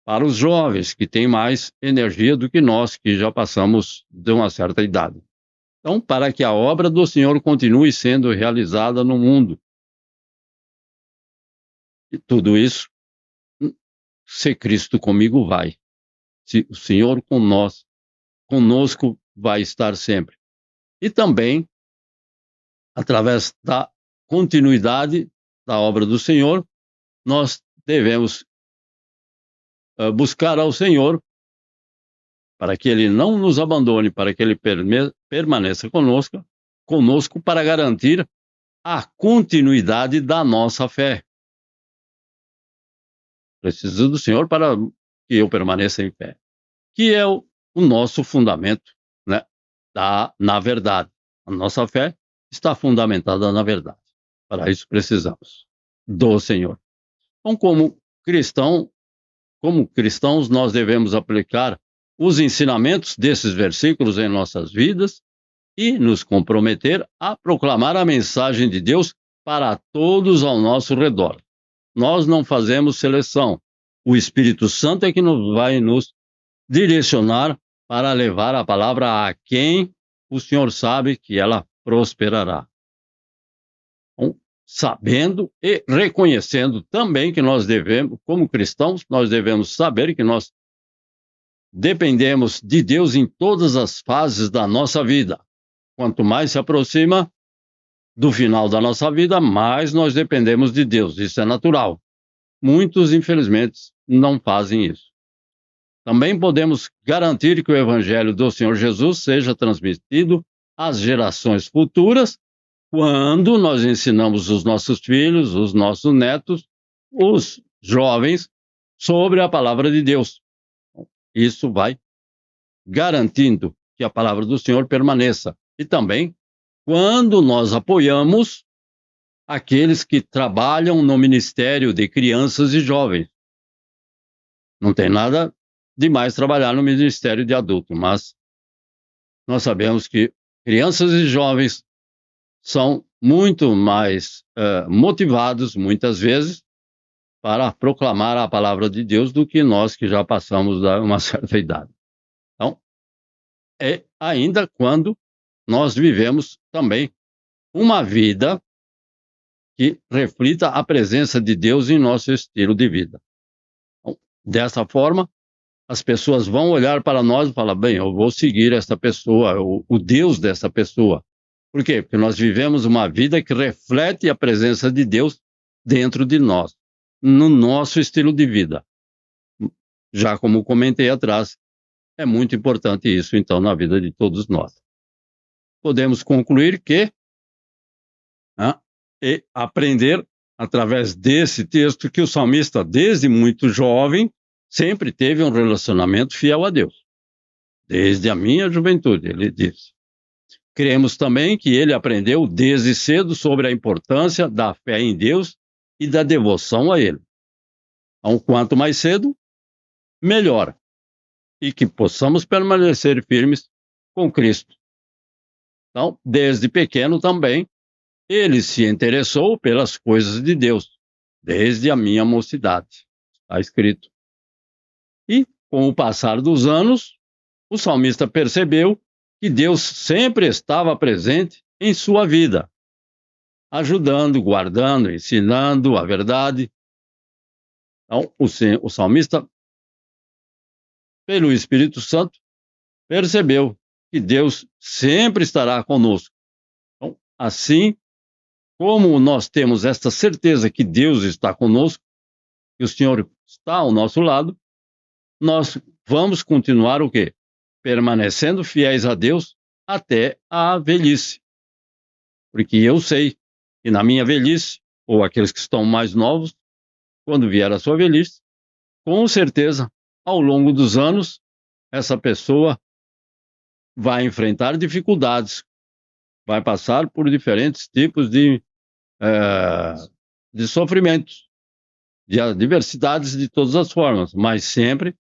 para os jovens que têm mais energia do que nós, que já passamos de uma certa idade. Então, para que a obra do Senhor continue sendo realizada no mundo. E tudo isso, se Cristo comigo vai. Se o Senhor conosco vai estar sempre. E também, através da continuidade da obra do Senhor, nós devemos buscar ao Senhor para que Ele não nos abandone, para que Ele permaneça conosco para garantir a continuidade da nossa fé. Preciso do Senhor para que eu permaneça em fé, que é o nosso fundamento, né, na verdade. A nossa fé está fundamentada na verdade. Para isso precisamos do Senhor. Então, como cristãos, nós devemos aplicar os ensinamentos desses versículos em nossas vidas e nos comprometer a proclamar a mensagem de Deus para todos ao nosso redor. Nós não fazemos seleção. O Espírito Santo é que vai nos direcionar para levar a palavra a quem o Senhor sabe que ela prosperará. Então, sabendo e reconhecendo também que nós devemos, como cristãos, nós devemos saber que nós dependemos de Deus em todas as fases da nossa vida. Quanto mais se aproxima do final da nossa vida, mais nós dependemos de Deus. Isso é natural. Muitos, infelizmente, não fazem isso. Também podemos garantir que o Evangelho do Senhor Jesus seja transmitido às gerações futuras quando nós ensinamos os nossos filhos, os nossos netos, os jovens, sobre a palavra de Deus. Isso vai garantindo que a palavra do Senhor permaneça. E também quando nós apoiamos aqueles que trabalham no ministério de crianças e jovens. Não tem nada demais trabalhar no ministério de adulto, mas nós sabemos que crianças e jovens são muito mais motivados, muitas vezes, para proclamar a palavra de Deus do que nós que já passamos de uma certa idade. Então, ainda quando nós vivemos também uma vida que reflita a presença de Deus em nosso estilo de vida. Então, dessa forma, as pessoas vão olhar para nós e falar, bem, eu vou seguir esta pessoa, o Deus dessa pessoa. Por quê? Porque nós vivemos uma vida que reflete a presença de Deus dentro de nós, no nosso estilo de vida. Já como comentei atrás, é muito importante isso, então, na vida de todos nós. Podemos concluir que e aprender através desse texto que o salmista, desde muito jovem, sempre teve um relacionamento fiel a Deus. Desde a minha juventude, ele diz. Cremos também que ele aprendeu desde cedo sobre a importância da fé em Deus e da devoção a Ele. Então, quanto mais cedo, melhor. E que possamos permanecer firmes com Cristo. Então, desde pequeno também, ele se interessou pelas coisas de Deus, desde a minha mocidade. Está escrito. E, com o passar dos anos, o salmista percebeu que Deus sempre estava presente em sua vida, ajudando, guardando, ensinando a verdade. Então, o salmista, pelo Espírito Santo, percebeu que Deus sempre estará conosco. Então, assim como nós temos esta certeza que Deus está conosco, que o Senhor está ao nosso lado, nós vamos continuar o quê? Permanecendo fiéis a Deus até a velhice. Porque eu sei que na minha velhice, ou aqueles que estão mais novos, quando vier a sua velhice, com certeza, ao longo dos anos, essa pessoa vai enfrentar dificuldades, vai passar por diferentes tipos de sofrimentos, de adversidades de todas as formas, mas sempre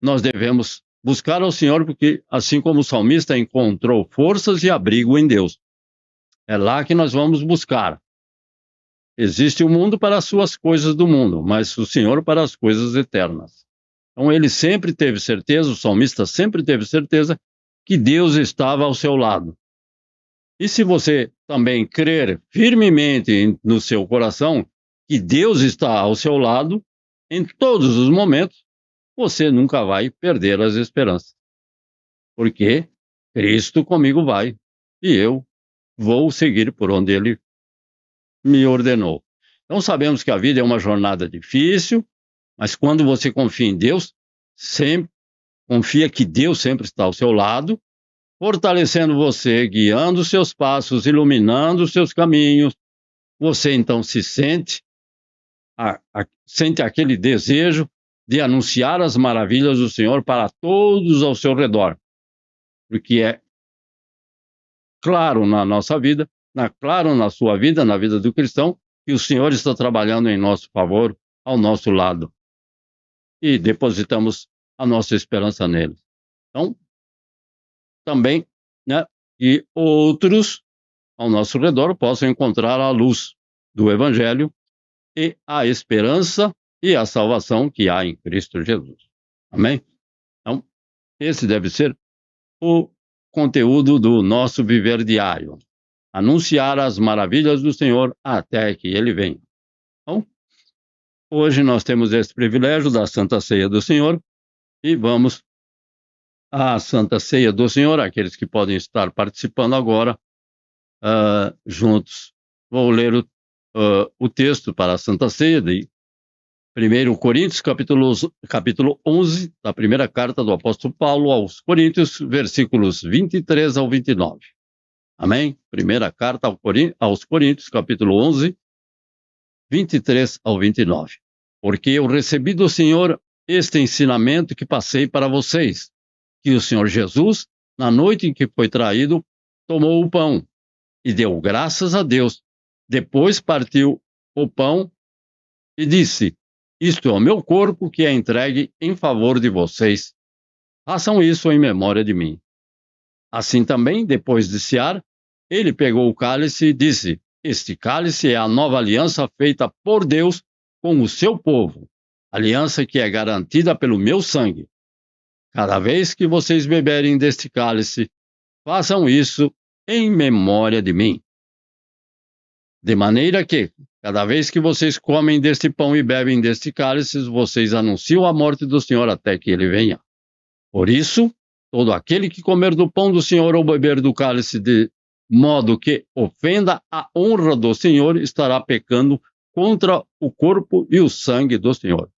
nós devemos buscar ao Senhor, porque assim como o salmista encontrou forças e abrigo em Deus, é lá que nós vamos buscar. Existe o mundo para as suas coisas do mundo, mas o Senhor para as coisas eternas. Então ele sempre teve certeza, o salmista sempre teve certeza que Deus estava ao seu lado. E se você também crer firmemente no seu coração que Deus está ao seu lado, em todos os momentos, você nunca vai perder as esperanças. Porque Cristo comigo vai, e eu vou seguir por onde Ele me ordenou. Então sabemos que a vida é uma jornada difícil, mas quando você confia em Deus, sempre confia que Deus sempre está ao seu lado, fortalecendo você, guiando os seus passos, iluminando os seus caminhos. Você então se sente aquele desejo de anunciar as maravilhas do Senhor para todos ao seu redor. Porque é claro na nossa vida, claro na sua vida, na vida do cristão, que o Senhor está trabalhando em nosso favor, ao nosso lado. E depositamos a nossa esperança nele. Então, também, né, que outros ao nosso redor possam encontrar a luz do Evangelho e a esperança e a salvação que há em Cristo Jesus. Amém? Então, esse deve ser o conteúdo do nosso viver diário. Anunciar as maravilhas do Senhor até que Ele venha. Então, hoje nós temos esse privilégio da Santa Ceia do Senhor e vamos à Santa Ceia do Senhor, aqueles que podem estar participando agora juntos. Vou ler o texto para a Santa Ceia de 1 Coríntios, capítulo 11, da primeira carta do apóstolo Paulo aos Coríntios, versículos 23 ao 29. Amém? Primeira carta aos Coríntios, capítulo 11, 23 ao 29. Porque eu recebi do Senhor este ensinamento que passei para vocês, que o Senhor Jesus, na noite em que foi traído, tomou o pão e deu graças a Deus. Depois partiu o pão e disse: isto é o meu corpo que é entregue em favor de vocês. Façam isso em memória de mim. Assim também, depois de cear, ele pegou o cálice e disse: este cálice é a nova aliança feita por Deus com o seu povo, aliança que é garantida pelo meu sangue. Cada vez que vocês beberem deste cálice, façam isso em memória de mim. De maneira que, cada vez que vocês comem deste pão e bebem deste cálice, vocês anunciam a morte do Senhor até que ele venha. Por isso, todo aquele que comer do pão do Senhor ou beber do cálice de modo que ofenda a honra do Senhor, estará pecando contra o corpo e o sangue do Senhor.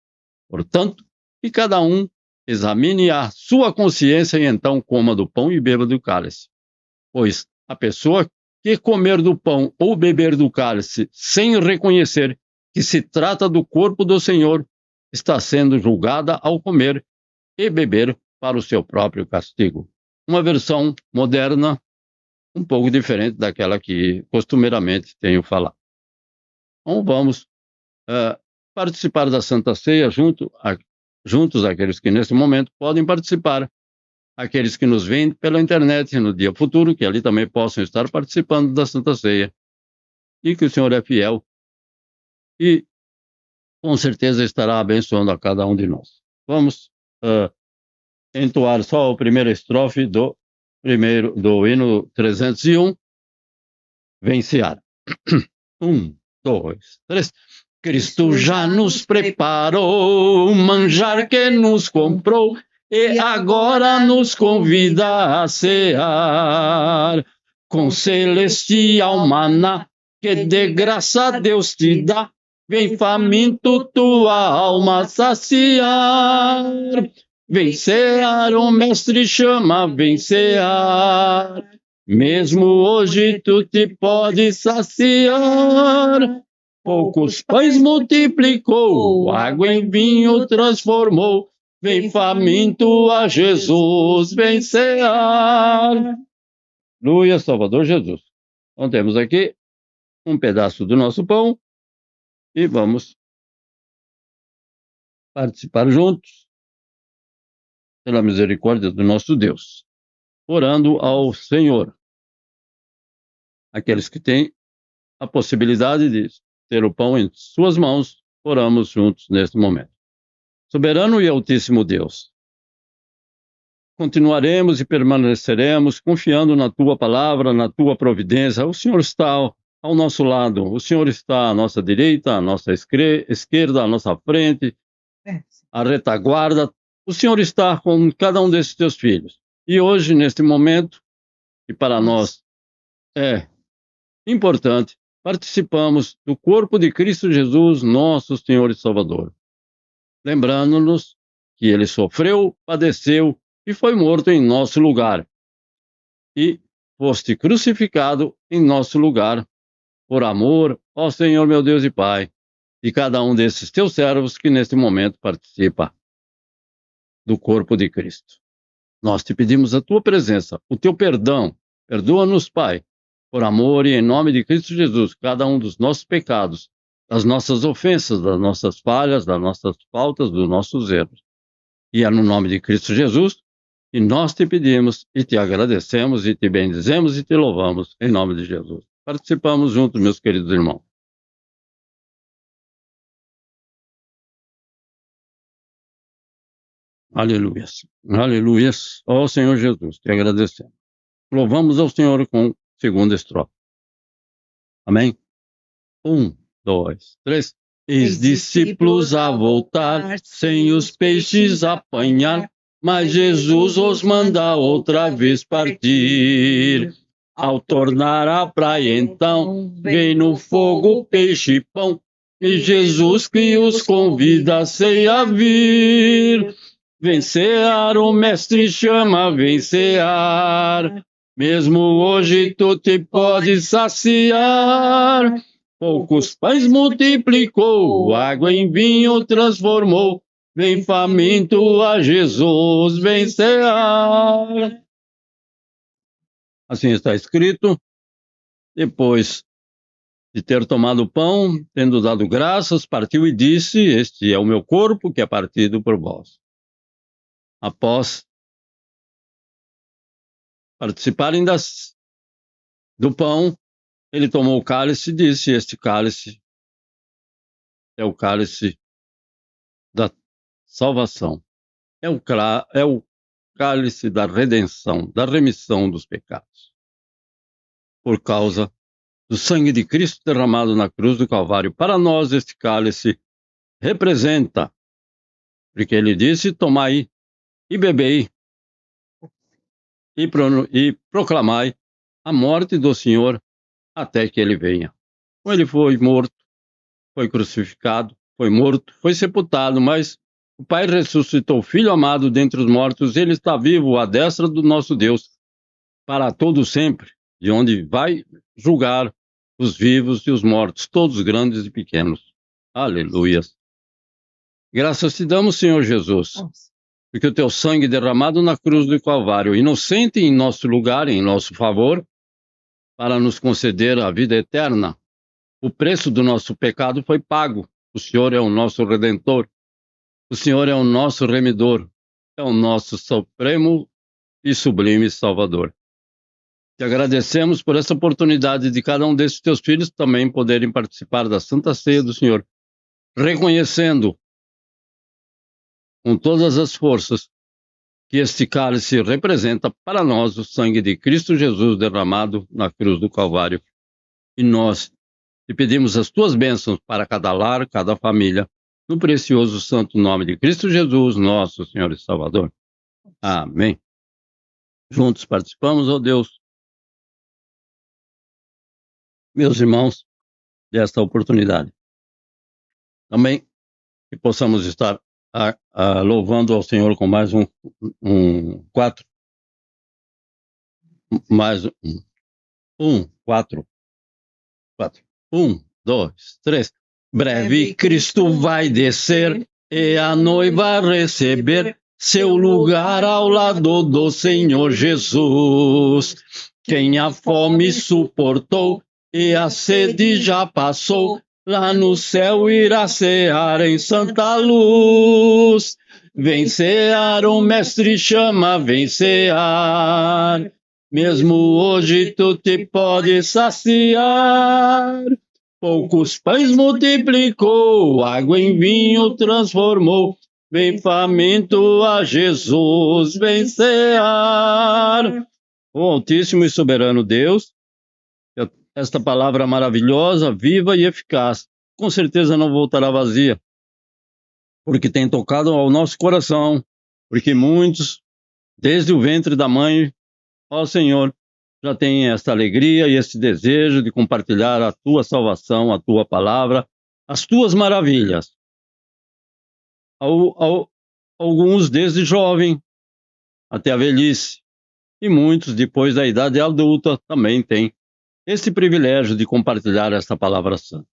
Portanto, que cada um examine a sua consciência e então coma do pão e beba do cálice. Pois a pessoa que comer do pão ou beber do cálice sem reconhecer que se trata do corpo do Senhor, está sendo julgada ao comer e beber para o seu próprio castigo. Uma versão moderna, um pouco diferente daquela que costumeiramente tenho falado. Então vamos participar da Santa Ceia juntos aqueles que nesse momento podem participar, aqueles que nos veem pela internet no dia futuro, que ali também possam estar participando da Santa Ceia, e que o Senhor é fiel e com certeza estará abençoando a cada um de nós. Vamos entoar só a primeira estrofe do hino 301, Vem cear. 1, 2, 3. Cristo já nos preparou o manjar que nos comprou e agora nos convida a cear com celestial maná que de graça Deus te dá. Vem faminto tua alma saciar. Vem cear, o mestre chama, vem cear. Mesmo hoje tu te podes saciar. Poucos pães multiplicou, água em vinho transformou. Vem faminto a Jesus, vem cear. Aleluia, Salvador Jesus. Então temos aqui um pedaço do nosso pão e vamos participar juntos pela misericórdia do nosso Deus, orando ao Senhor. Aqueles que têm a possibilidade de ter o pão em suas mãos, oramos juntos neste momento. Soberano e Altíssimo Deus, continuaremos e permaneceremos confiando na Tua palavra, na Tua providência. O Senhor está ao nosso lado, o Senhor está à nossa direita, à nossa esquerda, à nossa frente, à retaguarda. O Senhor está com cada um desses Teus filhos. E hoje, neste momento, que para nós é importante, participamos do corpo de Cristo Jesus, nosso Senhor e Salvador. Lembrando-nos que Ele sofreu, padeceu e foi morto em nosso lugar. E foste crucificado em nosso lugar, por amor ao Senhor meu Deus e Pai, e cada um desses Teus servos que neste momento participa do corpo de Cristo. Nós te pedimos a Tua presença, o Teu perdão. Perdoa-nos, Pai, por amor e em nome de Cristo Jesus, cada um dos nossos pecados, das nossas ofensas, das nossas falhas, das nossas faltas, dos nossos erros. E é no nome de Cristo Jesus que nós te pedimos e te agradecemos e te bendizemos e te louvamos, em nome de Jesus. Participamos juntos, meus queridos irmãos. Aleluia. Aleluia. Ó Senhor Jesus, te agradecemos. Louvamos ao Senhor com segunda estrofe. Amém? 1, 2, 3. Eis discípulos a voltar, sem os peixes apanhar, mas Jesus os manda outra vez partir. Ao tornar à praia então, vem no fogo peixe e pão, e Jesus que os convida a ceia vir. Vencear, o mestre chama, vencear. Mesmo hoje tu te podes saciar. Poucos pães multiplicou, água em vinho transformou. Vem faminto a Jesus, vem cear. Assim está escrito. Depois de ter tomado o pão, tendo dado graças, partiu e disse: este é o meu corpo que é partido por vós. Após participarem do pão, ele tomou o cálice e disse: este cálice é o cálice da salvação, é o cálice da redenção, da remissão dos pecados. Por causa do sangue de Cristo derramado na cruz do Calvário, para nós este cálice representa, porque ele disse: tomai e bebei e proclamai a morte do Senhor até que ele venha. Ele foi morto, foi crucificado, foi morto, foi sepultado, mas o Pai ressuscitou o Filho amado dentre os mortos. Ele está vivo à destra do nosso Deus para todo sempre, de onde vai julgar os vivos e os mortos, todos grandes e pequenos. Aleluia. Graças te damos, Senhor Jesus, porque o teu sangue derramado na cruz do Calvário, inocente em nosso lugar, em nosso favor, para nos conceder a vida eterna. O preço do nosso pecado foi pago. O Senhor é o nosso Redentor. O Senhor é o nosso Remidor. É o nosso Supremo e Sublime Salvador. Te agradecemos por essa oportunidade de cada um desses teus filhos também poderem participar da Santa Ceia do Senhor, reconhecendo com todas as forças que este cálice representa para nós o sangue de Cristo Jesus derramado na cruz do Calvário. E nós te pedimos as tuas bênçãos para cada lar, cada família, no precioso santo nome de Cristo Jesus, nosso Senhor e Salvador. Amém. Juntos participamos, ó Deus, meus irmãos, desta oportunidade. Também que possamos estar louvando ao Senhor com mais 4 Mais um. 4. 1, 2, 3. Breve Cristo vai descer e a noiva receber seu lugar ao lado do Senhor Jesus. Quem a fome suportou e a sede já passou, lá no céu irá cear em santa luz. Vem cear, o mestre chama, vem cear. Mesmo hoje tu te pode saciar. Poucos pães multiplicou, água em vinho transformou. Vem faminto a Jesus, vem cear. O Altíssimo e Soberano Deus, esta palavra maravilhosa, viva e eficaz, com certeza não voltará vazia, porque tem tocado ao nosso coração, porque muitos, desde o ventre da mãe, ó Senhor, já têm esta alegria e esse desejo de compartilhar a tua salvação, a tua palavra, as tuas maravilhas. Alguns desde jovem até a velhice, e muitos depois da idade adulta também têm esse privilégio de compartilhar esta palavra santa.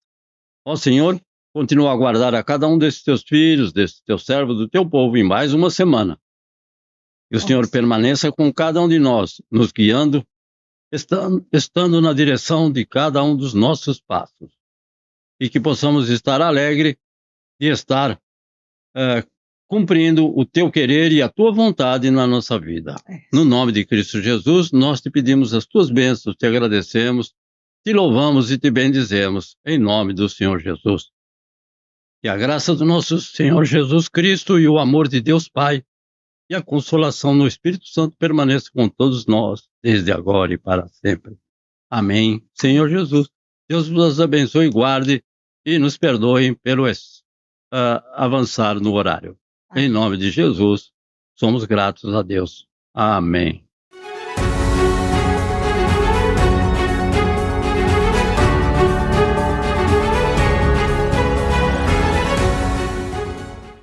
Ó Senhor, continua a guardar a cada um desses teus filhos, desses teus servos, do teu povo em mais uma semana. Que o Senhor permaneça com cada um de nós, nos guiando, estando na direção de cada um dos nossos passos. E que possamos estar alegres e estar cumprindo o teu querer e a tua vontade na nossa vida. No nome de Cristo Jesus, nós te pedimos as tuas bênçãos, te agradecemos, te louvamos e te bendizemos, em nome do Senhor Jesus. Que a graça do nosso Senhor Jesus Cristo e o amor de Deus Pai e a consolação no Espírito Santo permaneça com todos nós, desde agora e para sempre. Amém. Senhor Jesus, Deus vos abençoe e guarde e nos perdoe pelo avançar no horário. Em nome de Jesus, somos gratos a Deus. Amém.